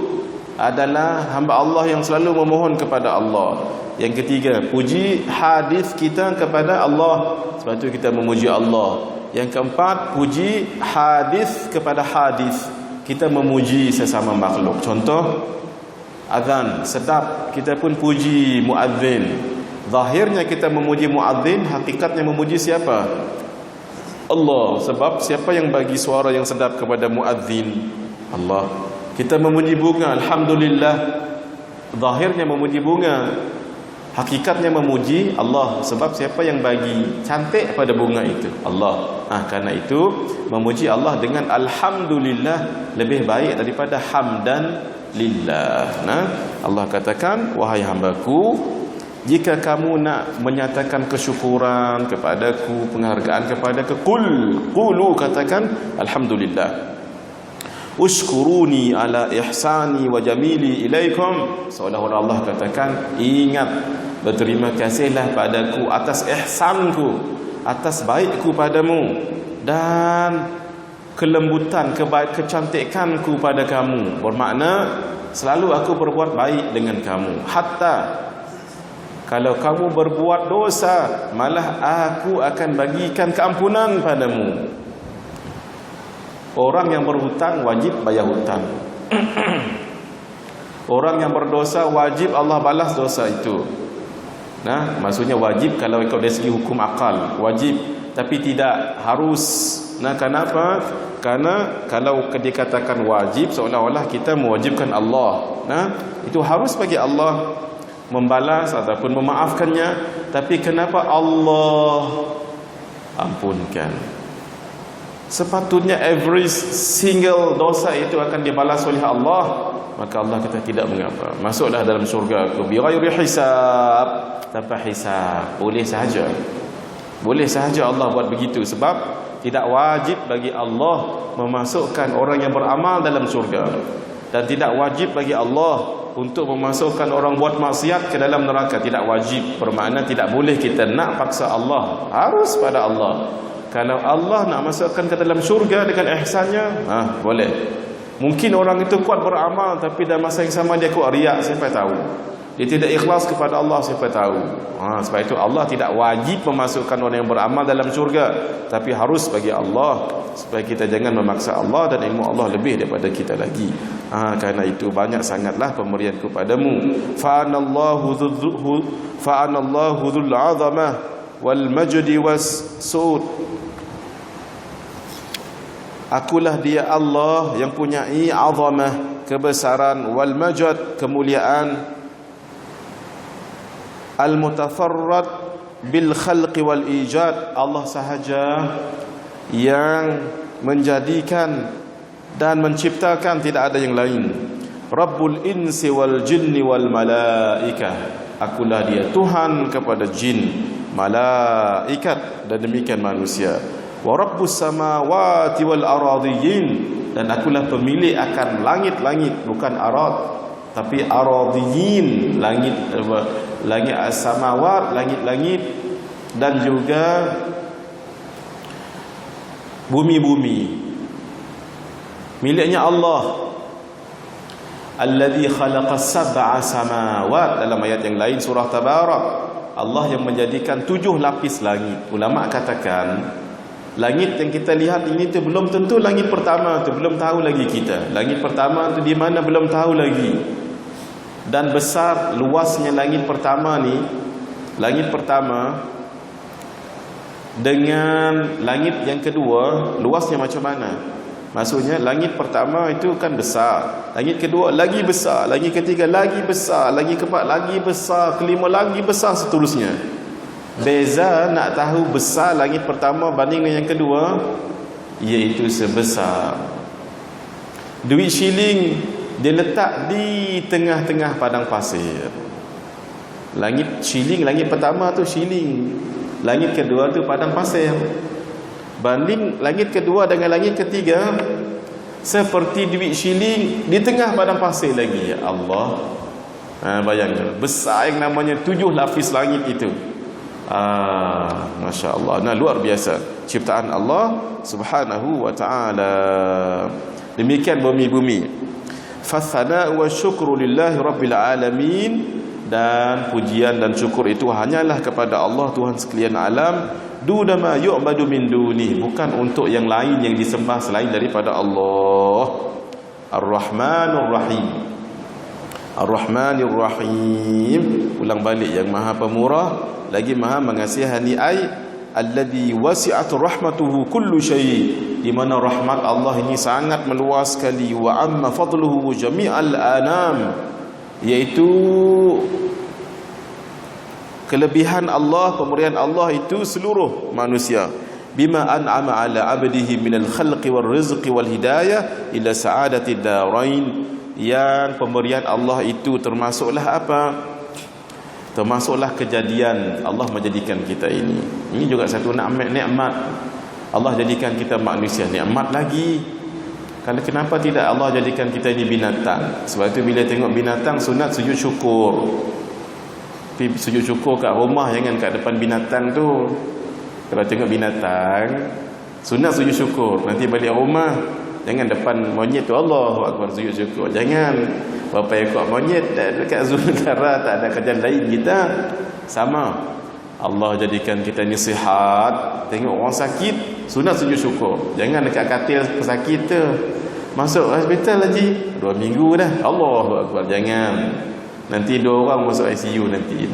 adalah hamba Allah yang selalu memohon kepada Allah. Yang ketiga, puji hadis kita kepada Allah, sebab itu kita memuji Allah. Yang keempat, puji hadis kepada hadis, kita memuji sesama makhluk. Contoh, azan sedap, kita pun puji muadzin. Zahirnya kita memuji muadzin, hakikatnya memuji siapa? Allah. Sebab siapa yang bagi suara yang sedap kepada muadzin? Allah. Kita memuji bunga, alhamdulillah. Zahirnya memuji bunga, hakikatnya memuji Allah. Sebab siapa yang bagi cantik pada bunga itu? Allah. Karena itu memuji Allah dengan alhamdulillah lebih baik daripada hamdan lillah. Allah katakan, wahai hambaku, jika kamu nak menyatakan kesyukuran kepadaku, penghargaan kepadaku, qulu, katakan alhamdulillah. Ushkuruni ala ihsani wa jamili ilaikum, seolah-olah Allah katakan, ingat, berterima kasihlah padaku atas ihsanku, atas baikku padamu, dan kelembutan, kecantikanku pada kamu. Bermakna selalu aku berbuat baik dengan kamu. Hatta kalau kamu berbuat dosa, malah aku akan bagikan keampunan padamu. Orang yang berhutang wajib bayar hutang. Orang yang berdosa wajib Allah balas dosa itu. Maksudnya wajib kalau ikut dari segi hukum akal, wajib, tapi tidak harus. Kenapa? Karena kalau dikatakan wajib, seolah-olah kita mewajibkan Allah. Itu harus bagi Allah membalas ataupun memaafkannya. Tapi kenapa Allah ampunkan? Sepatutnya every single dosa itu akan dibalas oleh Allah. Maka Allah kata tidak mengapa, masuklah dalam syurga aku bi ghairi hisab, tanpa hisab. Boleh sahaja Allah buat begitu. Sebab tidak wajib bagi Allah memasukkan orang yang beramal dalam syurga, dan tidak wajib bagi Allah untuk memasukkan orang buat maksiat ke dalam neraka. Tidak wajib, bermakna tidak boleh kita nak paksa Allah, harus pada Allah. Kalau Allah nak masukkan ke dalam syurga dengan ihsannya, boleh. Mungkin orang itu kuat beramal, tapi dalam masa yang sama dia kuat riak, siapa tahu. Dia tidak ikhlas kepada Allah, siapa tahu. Sebab itu Allah tidak wajib memasukkan orang yang beramal dalam syurga, tapi harus bagi Allah, supaya kita jangan memaksa Allah, dan ilmu Allah lebih daripada kita lagi. Karena itu banyak sangatlah pemberianku padamu. Fa'anallahu dhul 'azamah wal majdi was sud. Akulah dia Allah yang punyai azamah, kebesaran, wal majad, kemuliaan, al mutafarrad bil khalqi wal ijad. Allah sahaja yang menjadikan dan menciptakan, tidak ada yang lain. Rabbul insi wal jinni wal malaikah. Akulah dia Tuhan kepada jin, malaikat, dan demikian manusia. Wa rabbus samawati wal aradiyyin, dan akulah pemilik akan langit-langit, bukan arad tapi aradiyyin, langit as-samawat, langit-langit, dan juga bumi-bumi miliknya Allah. Alladzi khalaqas sab'a samawat, dalam ayat yang lain surah Tabarak, Allah yang menjadikan 7 lapis langit. Ulama katakan langit yang kita lihat ini tu belum tentu langit pertama tu, belum tahu lagi kita. Langit pertama tu di mana belum tahu lagi. Dan besar luasnya langit pertama ni, langit pertama dengan langit yang kedua, luasnya macam mana? Maksudnya langit pertama itu kan besar, langit kedua lagi besar, langit ketiga lagi besar, lagi keempat lagi besar, kelima lagi besar, seterusnya. Beza nak tahu besar langit pertama banding dengan yang kedua, iaitu sebesar duit shilling. Dia letak di tengah-tengah padang pasir. Langit shilling, langit pertama tu shilling, langit kedua tu padang pasir. Banding langit kedua dengan langit ketiga, seperti duit shilling di tengah padang pasir lagi. Ya Allah, bayangkan besar yang namanya 7 lapis langit itu. Masya Allah. Nah, luar biasa ciptaan Allah subhanahu wa ta'ala. Demikian bumi-bumi. Fathana'u wa syukru lillahi rabbil alamin. Dan pujian dan syukur itu hanyalah kepada Allah, Tuhan sekalian alam. Duna ma yu'badu min duni, bukan untuk yang lain yang disembah selain daripada Allah. Ar-Rahmanur Rahim. Ar-Rahmanir Rahim, ulang balik, yang Maha Pemurah lagi Maha Mengasihani. Alladhi wasi'at rahmatuhu kullu syai', di mana rahmat Allah ini sangat meluas sekali. Wa amma fadluhu jami'al anam, iaitu kelebihan Allah, pemberian Allah itu seluruh manusia. Bima an'ama ala abdihi minal khalqi wal rizqi wal hidayah ila sa'adatid darain. Yang pemberian Allah itu termasuklah apa? Termasuklah kejadian Allah menjadikan kita ini. Ini juga satu nikmat. Allah jadikan kita manusia, nikmat lagi. Kalau kenapa tidak Allah jadikan kita ini binatang? Sebab itu bila tengok binatang sunat sujud syukur. Sujud syukur kat rumah, jangan kat depan binatang tu. Kalau tengok binatang sunat sujud syukur. Nanti balik rumah jangan depan monyet tu Allahu akbar sujud syukur. Jangan berapa ekor monyet dekat zoo negara, tak ada kerjaan lain kita. Sama, Allah jadikan kita ni sihat. Tengok orang sakit sunat sujud syukur. Jangan dekat katil pesakit tu, masuk hospital lagi 2 minggu dah, Allahu akbar. Jangan, nanti 2 orang masuk ICU nanti.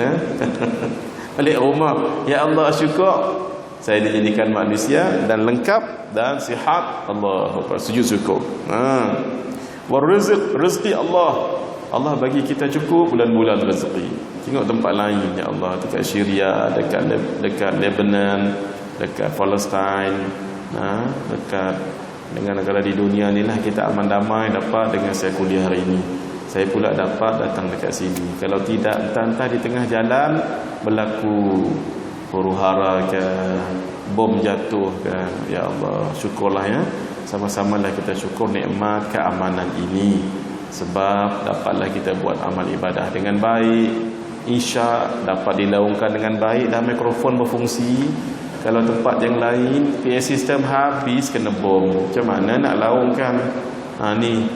Balik rumah, ya Allah syukur saya dijadikan manusia dan lengkap dan sihat. Allahu akbar, sujud syukur. Warizq, rezeki Allah, Allah bagi kita cukup bulan-bulan rezeki. Tengok tempat lain, ya Allah, dekat Syria, dekat Lebanon, dekat Palestin, dekat dengan negara di dunia ni lah kita aman damai dapat dengan saya kuliah hari ini. Saya pula dapat datang dekat sini. Kalau tidak, entah di tengah jalan berlaku huru-hara ke, bom jatuh ke. Ya Allah, syukurlah ya. Sama-samalah kita syukur nikmat keamanan ini. Sebab dapatlah kita buat amal ibadah dengan baik. Isyak dapat dilaungkan dengan baik dan mikrofon berfungsi. Kalau tempat yang lain PA sistem habis kena bom, macam mana nak laungkan? Ni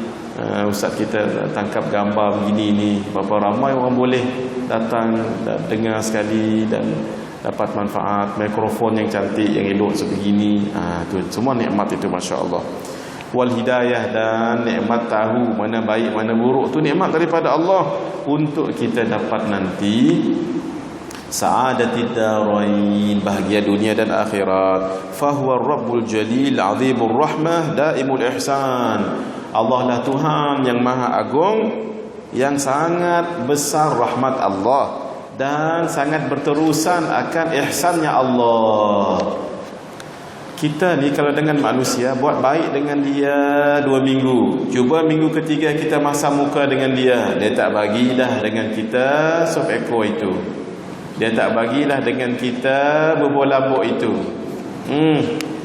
ustaz kita tangkap gambar begini ni, berapa ramai orang boleh datang dengar sekali dan dapat manfaat. Mikrofon yang cantik, yang elok sebegini, tu semua nikmat itu, masya-Allah. Wal hidayah, dan nikmat tahu mana baik mana buruk, tu nikmat daripada Allah untuk kita dapat nanti sa'adatid darain, bahagia dunia dan akhirat. Fahuwa rabbul jalil azimur rahmah daimul ihsan. Allah lah Tuhan yang maha agung, yang sangat besar rahmat Allah dan sangat berterusan akan ihsannya Allah. Kita ni kalau dengan manusia buat baik dengan dia 2 minggu, cuba minggu ketiga kita masam muka dengan dia, dia tak bagi dah dengan kita sop ekor itu, dia tak bagilah dengan kita bubur lambuk itu,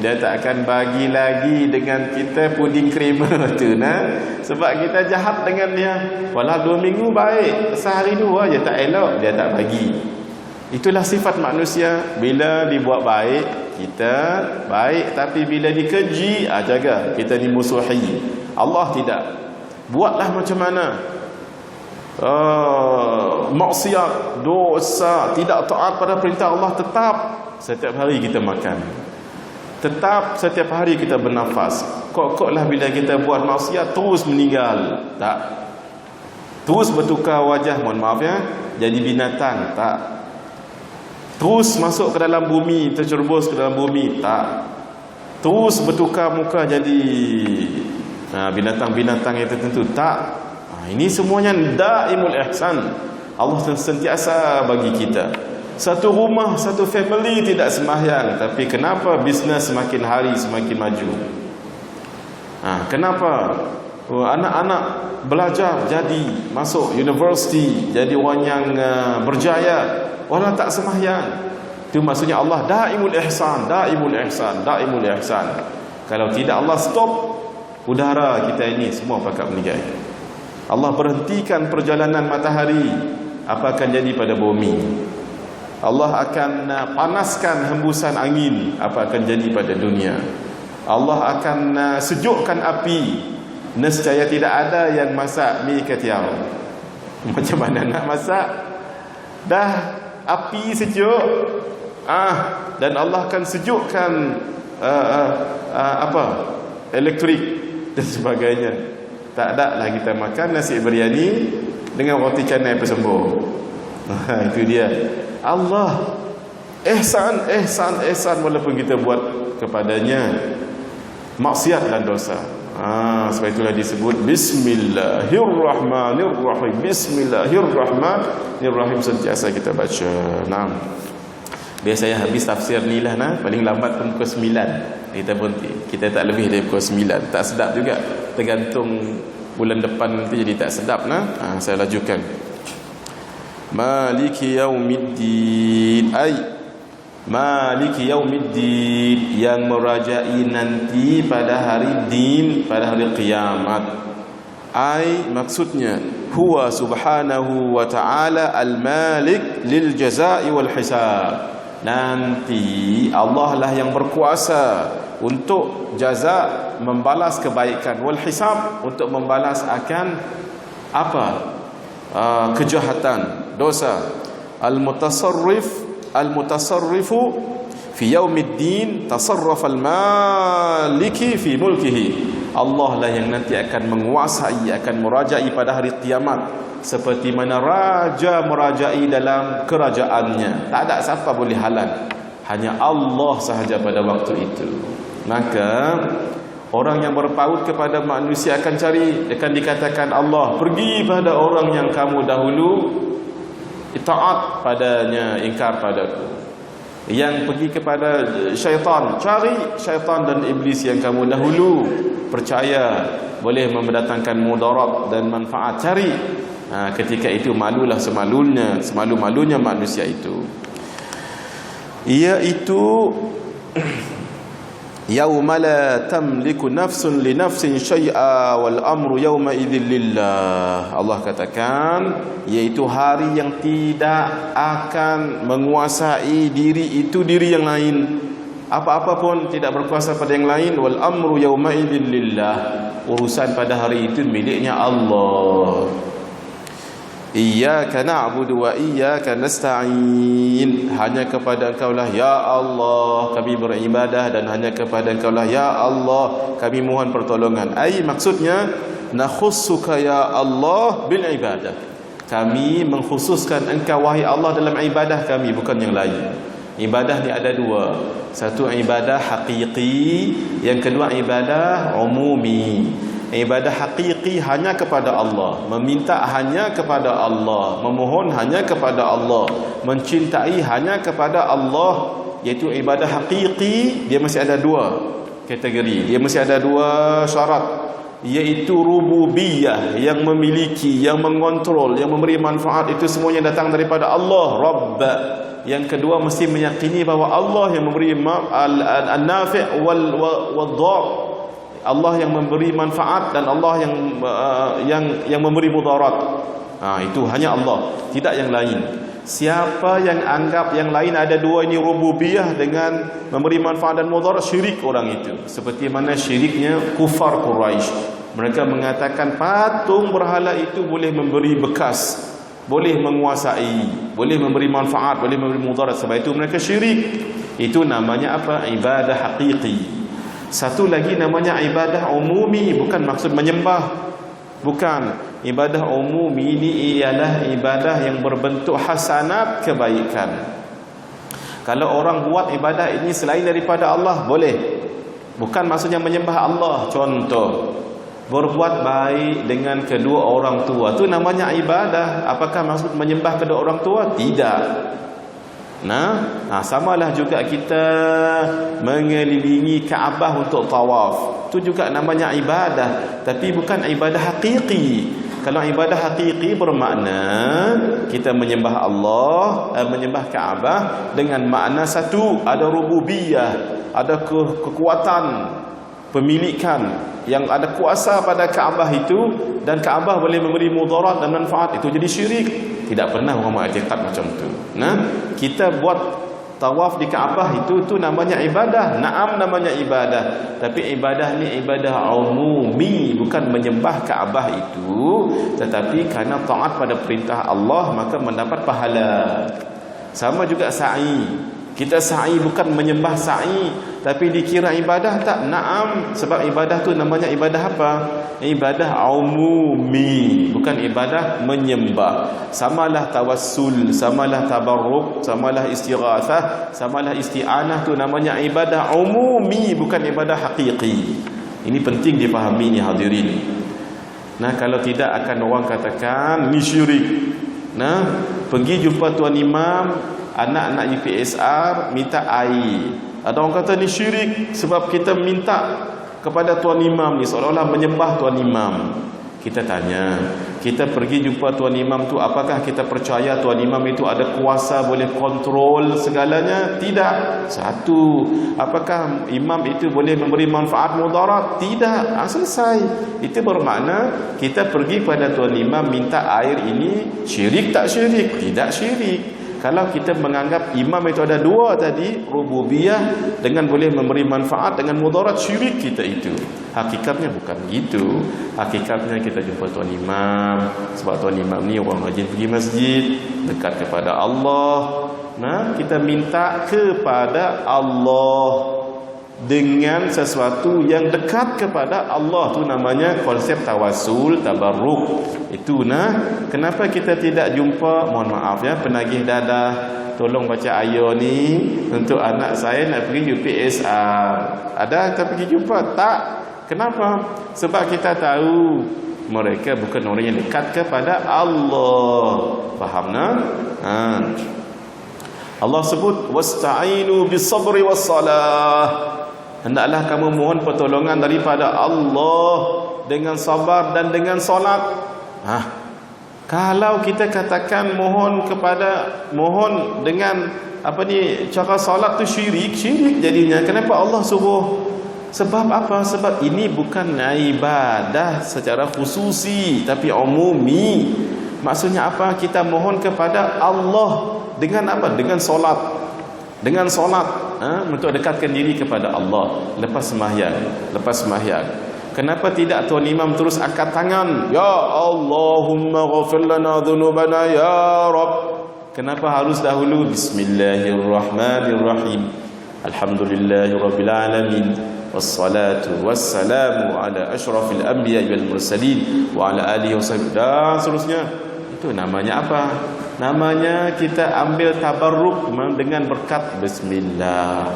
dia tak akan bagi lagi dengan kita puding krema tu, sebab kita jahat dengan dia. Walau 2 minggu baik, sehari 2 je tak elok, dia tak bagi. Itulah sifat manusia. Bila dibuat baik, kita baik, tapi bila dikeji, jaga, kita ni musuhi. Allah tidak. Buatlah macam mana, maksiat, dosa, tidak taat pada perintah Allah, tetap setiap hari kita makan, tetap setiap hari kita bernafas. Kok-koklah bila kita buat maksiat terus meninggal. Tak, Terus bertukar wajah, mohon maaf ya, jadi binatang, tak. Terus masuk ke dalam bumi, tercerbus ke dalam bumi, tak. Terus bertukar muka jadi binatang-binatang yang tertentu, tak. Ini semuanya daimul ihsan. Allah sentiasa bagi kita. Satu rumah, satu family tidak sembahyang, tapi kenapa bisnes semakin hari semakin maju? Kenapa anak-anak belajar jadi masuk universiti, jadi orang yang berjaya, walau tak sembahyang? Itu maksudnya Allah daimul ihsan, daimul ihsan, daimul ihsan. Kalau tidak Allah stop udara kita ini semua pakat meninggal. Allah berhentikan perjalanan matahari, apa akan jadi pada bumi? Allah akan panaskan hembusan angin, apa akan jadi pada dunia? Allah akan sejukkan api, nescaya tidak ada yang masak mi ketiau. Macam mana nak masak? Dah api sejuk, dan Allah akan sejukkan elektrik dan sebagainya. Tak ada lah kita makan nasi biryani dengan roti canai bersembur. Itu dia. Allah ihsan, ihsan, ihsan, walaupun kita buat kepadanya maksiat dan dosa. Sebab itulah disebut Bismillahirrahmanirrahim. Bismillahirrahmanirrahim sentiasa kita baca. Biasanya habis tafsir ni lah, paling lambat pun pukul 9. Kita tak lebih dari pukul 9. Tak sedap juga, tergantung bulan depan nanti jadi tak sedap. Saya lajukan. Maliki yaumiddin, Maliki yaumiddin, yang merajai nanti pada hari din, pada hari kiamat. Maksudnya huwa subhanahu wa ta'ala al-malik lil jazai wal hisab. Nanti Allah lah yang berkuasa untuk jaza, membalas kebaikan, wal hisab, untuk membalas akan kejahatan, dosa. Al-mutasarrifu fi yaumiddin tasarraf al-maliki fi mulkihi. Allah lah yang nanti akan menguasai, akan merajai pada hari kiamat, seperti mana raja merajai dalam kerajaannya. Tak ada siapa boleh halang, hanya Allah sahaja pada waktu itu. Maka orang yang berpaut kepada manusia akan dikatakan Allah, pergi pada orang yang kamu dahulu itaat padanya, ingkar padaku. Yang pergi kepada syaitan, cari syaitan dan iblis yang kamu dahulu percaya boleh mendatangkan mudarat dan manfaat, cari. Ketika itu malulah semalu-malunya manusia itu, iaitu yauma la tamliku nafsun li nafsin syai'a wal amru yauma idzil lillah. Allah katakan, yaitu hari yang tidak akan menguasai diri itu diri yang lain, apa-apa pun tidak berkuasa pada yang lain. Wal amru yauma idzil lillah, urusan pada hari itu miliknya Allah. Iyyaka na'budu wa iyyaka nasta'in, hanya kepada Engkau-lah ya Allah kami beribadah, dan hanya kepada Engkau-lah ya Allah kami mohon pertolongan. Maksudnya nakhussuka ya Allah bil ibadah, kami mengkhususkan Engkau wahai Allah dalam ibadah kami, bukan yang lain. Ibadah ni ada dua, satu ibadah haqiqi, yang kedua ibadah umumi. Ibadah hakiki hanya kepada Allah, meminta hanya kepada Allah, memohon hanya kepada Allah, mencintai hanya kepada Allah. Iaitu ibadah hakiki, dia mesti ada dua kategori, dia mesti ada dua syarat, iaitu rububiyah, yang memiliki, yang mengontrol, yang memberi manfaat, itu semuanya datang daripada Allah, Rabb. Yang kedua mesti meyakini bahawa Allah yang memberi al-nafi' wal-dhar, Allah yang memberi manfaat dan Allah yang memberi mudarat. Itu hanya Allah, tidak yang lain. Siapa yang anggap yang lain ada dua ini, rububiyah dengan memberi manfaat dan mudarat, syirik orang itu. Seperti mana syiriknya kufar Quraisy. Mereka mengatakan patung berhala itu boleh memberi bekas, boleh menguasai, boleh memberi manfaat, boleh memberi mudarat. Sebab itu mereka syirik. Itu namanya apa? Ibadah hakiki. Satu lagi namanya ibadah umumi, bukan maksud menyembah, bukan. Ibadah umum ini ialah ibadah yang berbentuk hasanat, kebaikan. Kalau orang buat ibadah ini selain daripada Allah, boleh. Bukan maksudnya menyembah Allah. Contoh, berbuat baik dengan kedua orang tua, itu namanya ibadah. Apakah maksud menyembah kedua orang tua? Tidak. Samalah juga kita mengelilingi Kaabah untuk tawaf, itu juga namanya ibadah, tapi bukan ibadah hakiki. Kalau ibadah hakiki bermakna kita menyembah Allah, menyembah Kaabah dengan makna satu, ada rububiyah, ada kekuatan pemilikan yang ada kuasa pada Kaabah itu, dan Kaabah boleh memberi mudarat dan manfaat, itu jadi syirik. Tidak pernah orang mengiktikad macam tu. Kita buat tawaf di Kaabah itu namanya ibadah. Naam, namanya ibadah. Tapi ibadah ni ibadah umumi, bukan menyembah Kaabah itu, tetapi kerana taat pada perintah Allah maka mendapat pahala. Sama juga sa'i. Kita sa'i bukan menyembah sa'i, tapi dikira ibadah tak? Naam, sebab ibadah tu namanya ibadah apa? Ibadah umumi, bukan ibadah menyembah. Samalah tawassul, samalah tabarruk, samalah istighatsah, samalah isti'anah, tu namanya ibadah umumi, bukan ibadah hakiki. Ini penting dipahami ni hadirin. Kalau tidak akan orang katakan ni syirik. Pergi jumpa tuan imam, anak-anak UPSR minta air. Ada orang kata ni syirik sebab kita minta kepada tuan imam ni, seolah-olah menyembah tuan imam. Kita tanya, kita pergi jumpa tuan imam tu, apakah kita percaya tuan imam itu ada kuasa boleh kontrol segalanya? Tidak. Satu, apakah imam itu boleh memberi manfaat mudarat? Tidak. Selesai. Itu bermakna kita pergi pada tuan imam minta air ini syirik tak syirik? Tidak syirik. Kalau kita menganggap imam itu ada dua tadi, rububiyah dengan boleh memberi manfaat dengan mudarat, syirik kita itu. Hakikatnya bukan gitu. Hakikatnya kita jumpa tuan imam sebab tuan imam ni orang rajin pergi masjid, dekat kepada Allah. Kita minta kepada Allah dengan sesuatu yang dekat kepada Allah, tu namanya konsep tawassul, tabarruk. Itu kenapa kita tidak jumpa, mohon maaf ya, penagih dadah, tolong baca ayat ni untuk anak saya nak pergi UPSR. Ada kita pergi jumpa? Tak. Kenapa? Sebab kita tahu mereka bukan orang yang dekat kepada Allah. Faham Allah sebut wasta'inu bis-sabri was-salah. Hendaklah kamu mohon pertolongan daripada Allah dengan sabar dan dengan solat. Kalau kita katakan mohon dengan cara solat tu syirik jadinya. Kenapa Allah suruh? Sebab apa? Sebab ini bukan ibadah secara khususi, tapi umumi. Maksudnya apa? Kita mohon kepada Allah dengan apa? Dengan solat. Dengan solat untuk dekatkan diri kepada Allah lepas sembahyang. Kenapa tidak tuan imam terus angkat tangan, ya Allahumma ghafir lana dhunubana ya Rabb? Kenapa harus dahulu bismillahirrahmanirrahim, alhamdulillahirabbil alamin, wassalatu wassalamu ala asyrafil anbiya wal mursalin wa ala alihi wasahbihi dan seterusnya? Itu namanya apa? Namanya kita ambil tabarruk dengan berkat bismillah,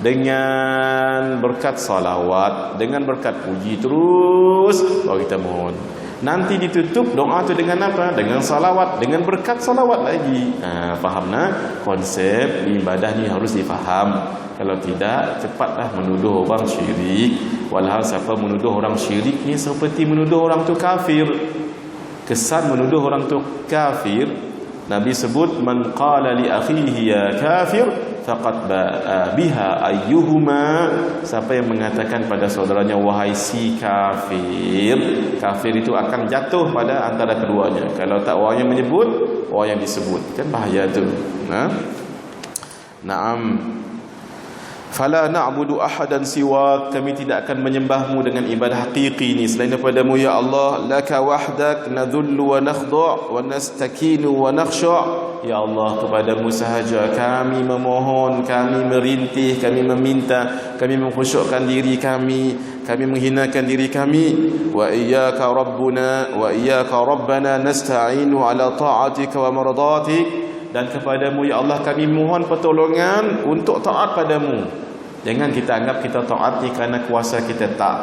dengan berkat salawat, dengan berkat puji, terus baru kita mohon. Nanti ditutup doa tu dengan apa? Dengan salawat, dengan berkat salawat lagi. Faham konsep ibadah ni harus difaham. Kalau tidak, cepatlah menuduh orang syirik. Walhal siapa menuduh orang syirik ni seperti menuduh orang tu kafir. Kesan menuduh orang tu kafir, Nabi sebut man qala li akhihi ya kafir faqad ba'a biha ayyuhuma. Siapa yang mengatakan pada saudaranya wahai si kafir, kafir itu akan jatuh pada antara keduanya. Kalau tak orang yang menyebut, orang yang disebut, kan bahaya tu. Naam. Fala na'budu ahadan siwak, kami tidak akan menyembahmu dengan ibadah hakiki ini selain daripada-Mu ya Allah. Laka wahdak nadhullu wa nakhdu' wa nastakinu wa nakhsha', Ya Allah, kepadamu sahaja kami memohon, kami merintih, kami meminta, kami mengkhusyukkan diri kami menghinakan diri kami. Wa iyyaka rabbuna wa iyyaka rabbana nasta'inu ala ta'atika wa mardatik. Dan kepadamu ya Allah kami mohon pertolongan untuk taat padamu. Jangan kita anggap kita taat ni kerana kuasa kita, tak.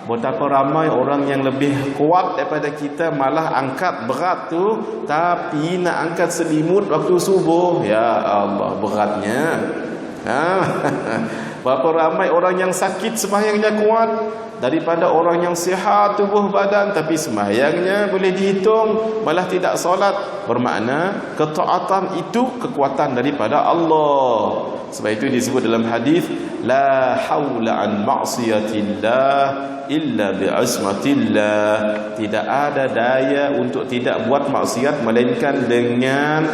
Betapa ramai orang yang lebih kuat daripada kita malah angkat berat tu, tapi nak angkat selimut waktu subuh. Ya Allah, beratnya. Berapa ramai orang yang sakit sembahyangnya kuat daripada orang yang sihat tubuh badan, tapi sembahyangnya boleh dihitung, malah tidak solat. Bermakna ketaatan itu kekuatan daripada Allah. Sebab itu disebut dalam hadis, la haula an ma'siyatillah illa bi'azmatillah. Tidak ada daya untuk tidak buat maksiat melainkan dengan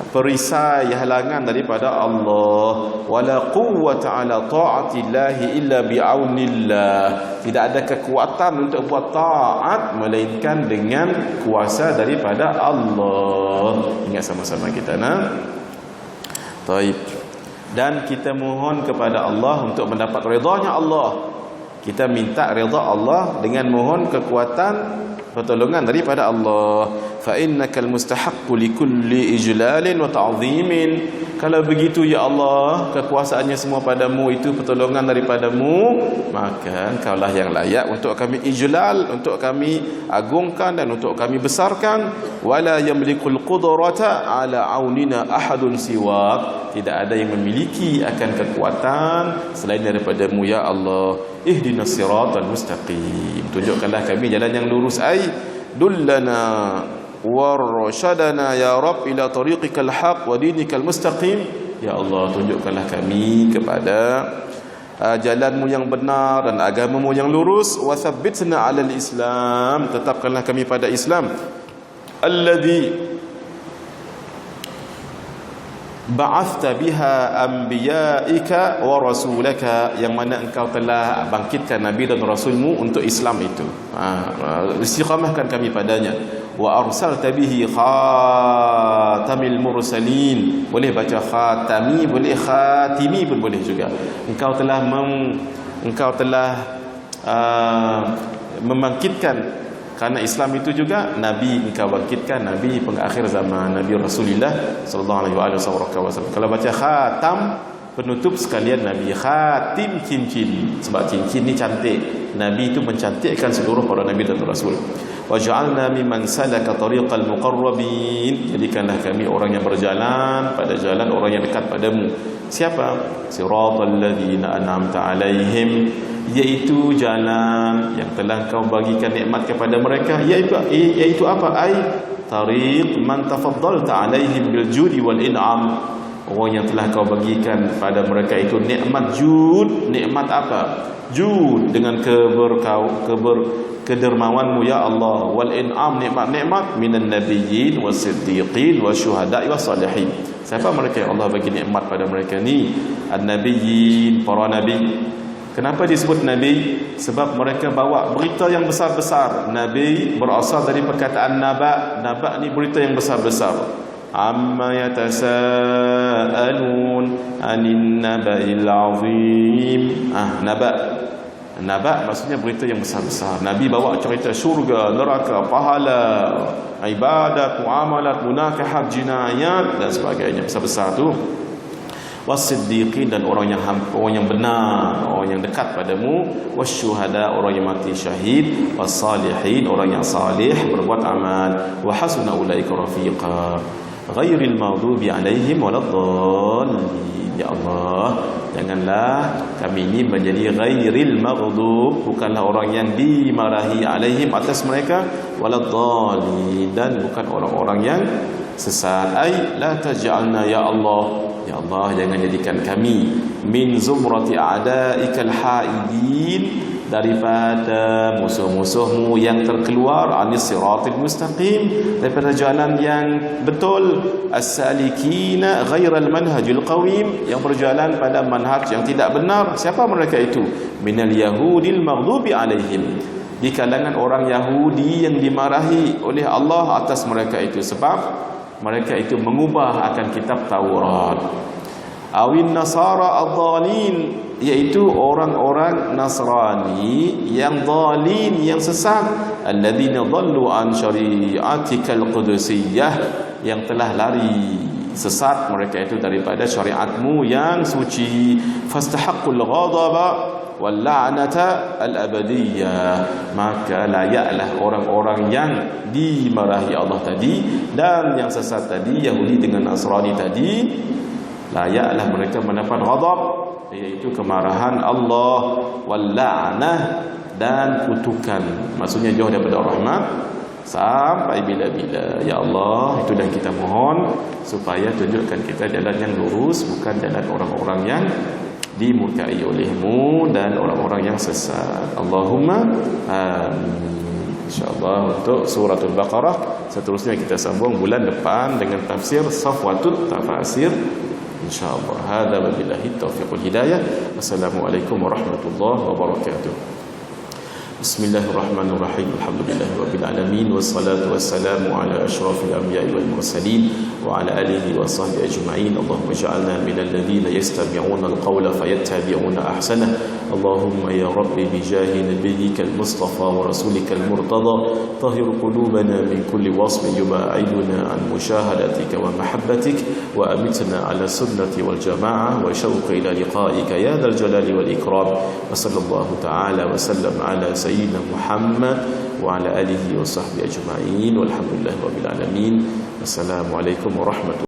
perisai halangan daripada Allah. Wala quwwata ala ta'atillahi illa bi'aunillah. Tidak ada kekuatan untuk buat taat melainkan dengan kuasa daripada Allah. Ingat sama-sama kita Taib. Dan kita mohon kepada Allah untuk mendapat redanya Allah. Kita minta redha Allah dengan mohon kekuatan pertolongan daripada Allah. Fa innakal mustahaqqu likulli ijlalin wa ta'zimin. Kalau begitu ya Allah, kekuasaannya semua padamu, itu pertolongan daripadamu, maka engkaulah yang layak untuk kami ijlal, untuk kami agungkan dan untuk kami besarkan. Wala yamlikul qudrata ala aunina ahadun siwak. Tidak ada yang memiliki akan kekuatan selain daripadamu ya Allah. Ihdinas siratal mustaqim. Tunjukkanlah kami jalan yang lurus. Ai dullana warsyadana ya Rabb ila tariqikal haq wa dinikal mustaqim. Ya Allah, tunjukkanlah kami kepada jalanmu yang benar dan agamamu yang lurus. Wa thabbitna 'alal Islam. Tetapkanlah kami pada Islam. Alladhi ba'athta biha anbiya'ika wa rasulaka. Yang mana engkau telah bangkitkan nabi dan rasulmu untuk Islam itu. Istiqamahkan kami padanya. Wa arsalta bihi khatamil mursalin. Boleh baca khatami, boleh khatimi pun boleh juga. Engkau telah membangkitkan, karena Islam itu juga Nabi, engkau bangkitkan Nabi pengakhir zaman, Nabi Rasulullah sallallahu alaihi wasallam. Kalau baca khatam, penutup sekalian Nabi. Khatim, cincin. Sebab cincin ni cantik. Nabi itu mencantikkan seluruh para Nabi dan Rasul. Waj'alna mimman salaka tariqal muqarrabin. Jadikanlah kami orang yang berjalan pada jalan orang yang dekat padamu. Siapa? Siratal ladzina an'amta alaihim. Iaitu jalan yang telah kau bagikan nikmat kepada mereka. Iaitu apa? Ai tariq man tafaddalta alaihim bil judi wal in'am. Orang yang telah kau bagikan pada mereka itu nikmat jud. Nikmat apa? Jud, dengan kedermawanmu ya Allah. Wal in'am, nikmat-nikmat minan nabiyyin wasiddiqin wasyuhada'i wassalihin. Siapa mereka yang Allah bagi nikmat pada mereka ni? An-nabiyyin, para nabi. Kenapa disebut Nabi? Sebab mereka bawa berita yang besar-besar. Nabi berasal dari perkataan naba. Naba ni berita yang besar-besar. Amma yatasaalun anin naba'il azim. Naba maksudnya berita yang besar-besar. Nabi bawa cerita syurga, neraka, pahala, ibadat, muamalat, munakahat, jinayat dan sebagainya, besar-besar tu. Wasiddiqin, dan orang yang benar, orang yang dekat padamu. Wasyuhada, orang yang mati syahid. Wassalihin, orang yang salih berbuat amal. Wa hasuna ulaika rafiqa. Ghairil maghdubi alaihim waladdallin. Ya Allah, janganlah kami ini menjadi ghairil maghdub, bukanlah orang yang dimarahi alaihim atas mereka, waladdallin, dan bukan orang-orang yang sesat. Ai la taj'alna ya Allah. Ya Allah, jangan jadikan kami min zumrati a'daikal haidin, daripada musuh-musuhmu yang terkeluar, anis siratil mustaqim, daripada jalan yang betul, as-salikina ghairal manhajil qawim, yang berjalan pada manhaj yang tidak benar. Siapa mereka itu? Minal yahudil maghdubi alaihim, di kalangan orang Yahudi yang dimarahi oleh Allah atas mereka itu. Sebab mereka itu mengubah akan kitab Taurat. Awin nasara ad-dhalin, iaitu orang-orang Nasrani yang dhalin, yang sesat, alladzina dhallu an syari'atikal qudusiyyah, yang telah lari sesat mereka itu daripada syariatmu yang suci. Fastahaqqul ghadaba wal la'nata al abadiyyah, maka layaklah orang-orang yang dimarahi Allah tadi dan yang sesat tadi, Yahudi dengan Nasrani tadi, layaklah mereka mendapat ghadab, iaitu kemarahan Allah, wal la'nah, dan kutukan, maksudnya jauh daripada rahmat sampai bila-bila. Ya Allah, itu yang kita mohon, supaya tunjukkan kita jalan yang lurus, bukan jalan orang-orang yang dimurkai olehmu dan orang-orang yang sesat. Allahumma amin. InsyaAllah untuk suratul Baqarah seterusnya kita sambung bulan depan dengan tafsir Safwatut Tafasir, InsyaAllah. Hadza wabillahi taufiq wal hidayah. Wassalamualaikum warahmatullahi wabarakatuh. Bismillahirrahmanirrahim. Alhamdulillahi rabbil alamin, wassalatu wassalamu ala asyrafil anbiya'i wal mursalin wa ala alihi wa sahbihi ajma'in. Allahumma ij'alna minal ladzina yastami'una al-qawla fayattabi'una ahsanah. Allahumma ya rabbi bijahi nabiyyikal mustafa wa rasulikal murtada tahhir qulubana min kulli wasfin yuba'iduna an musyahadatika wa mahabbatik wa amitna ala sunnati wal jama'ah wa syauqi ila liqa'ika ya dzal jalali wal ikram. Wa sallallahu ta'ala wa sallam ala Sayyidina Muhammad wa ala alihi wa sahbihi ajma'in, walhamdulillahi rabbil alamin. Assalamualaikum warahmatullahi wabarakatuh.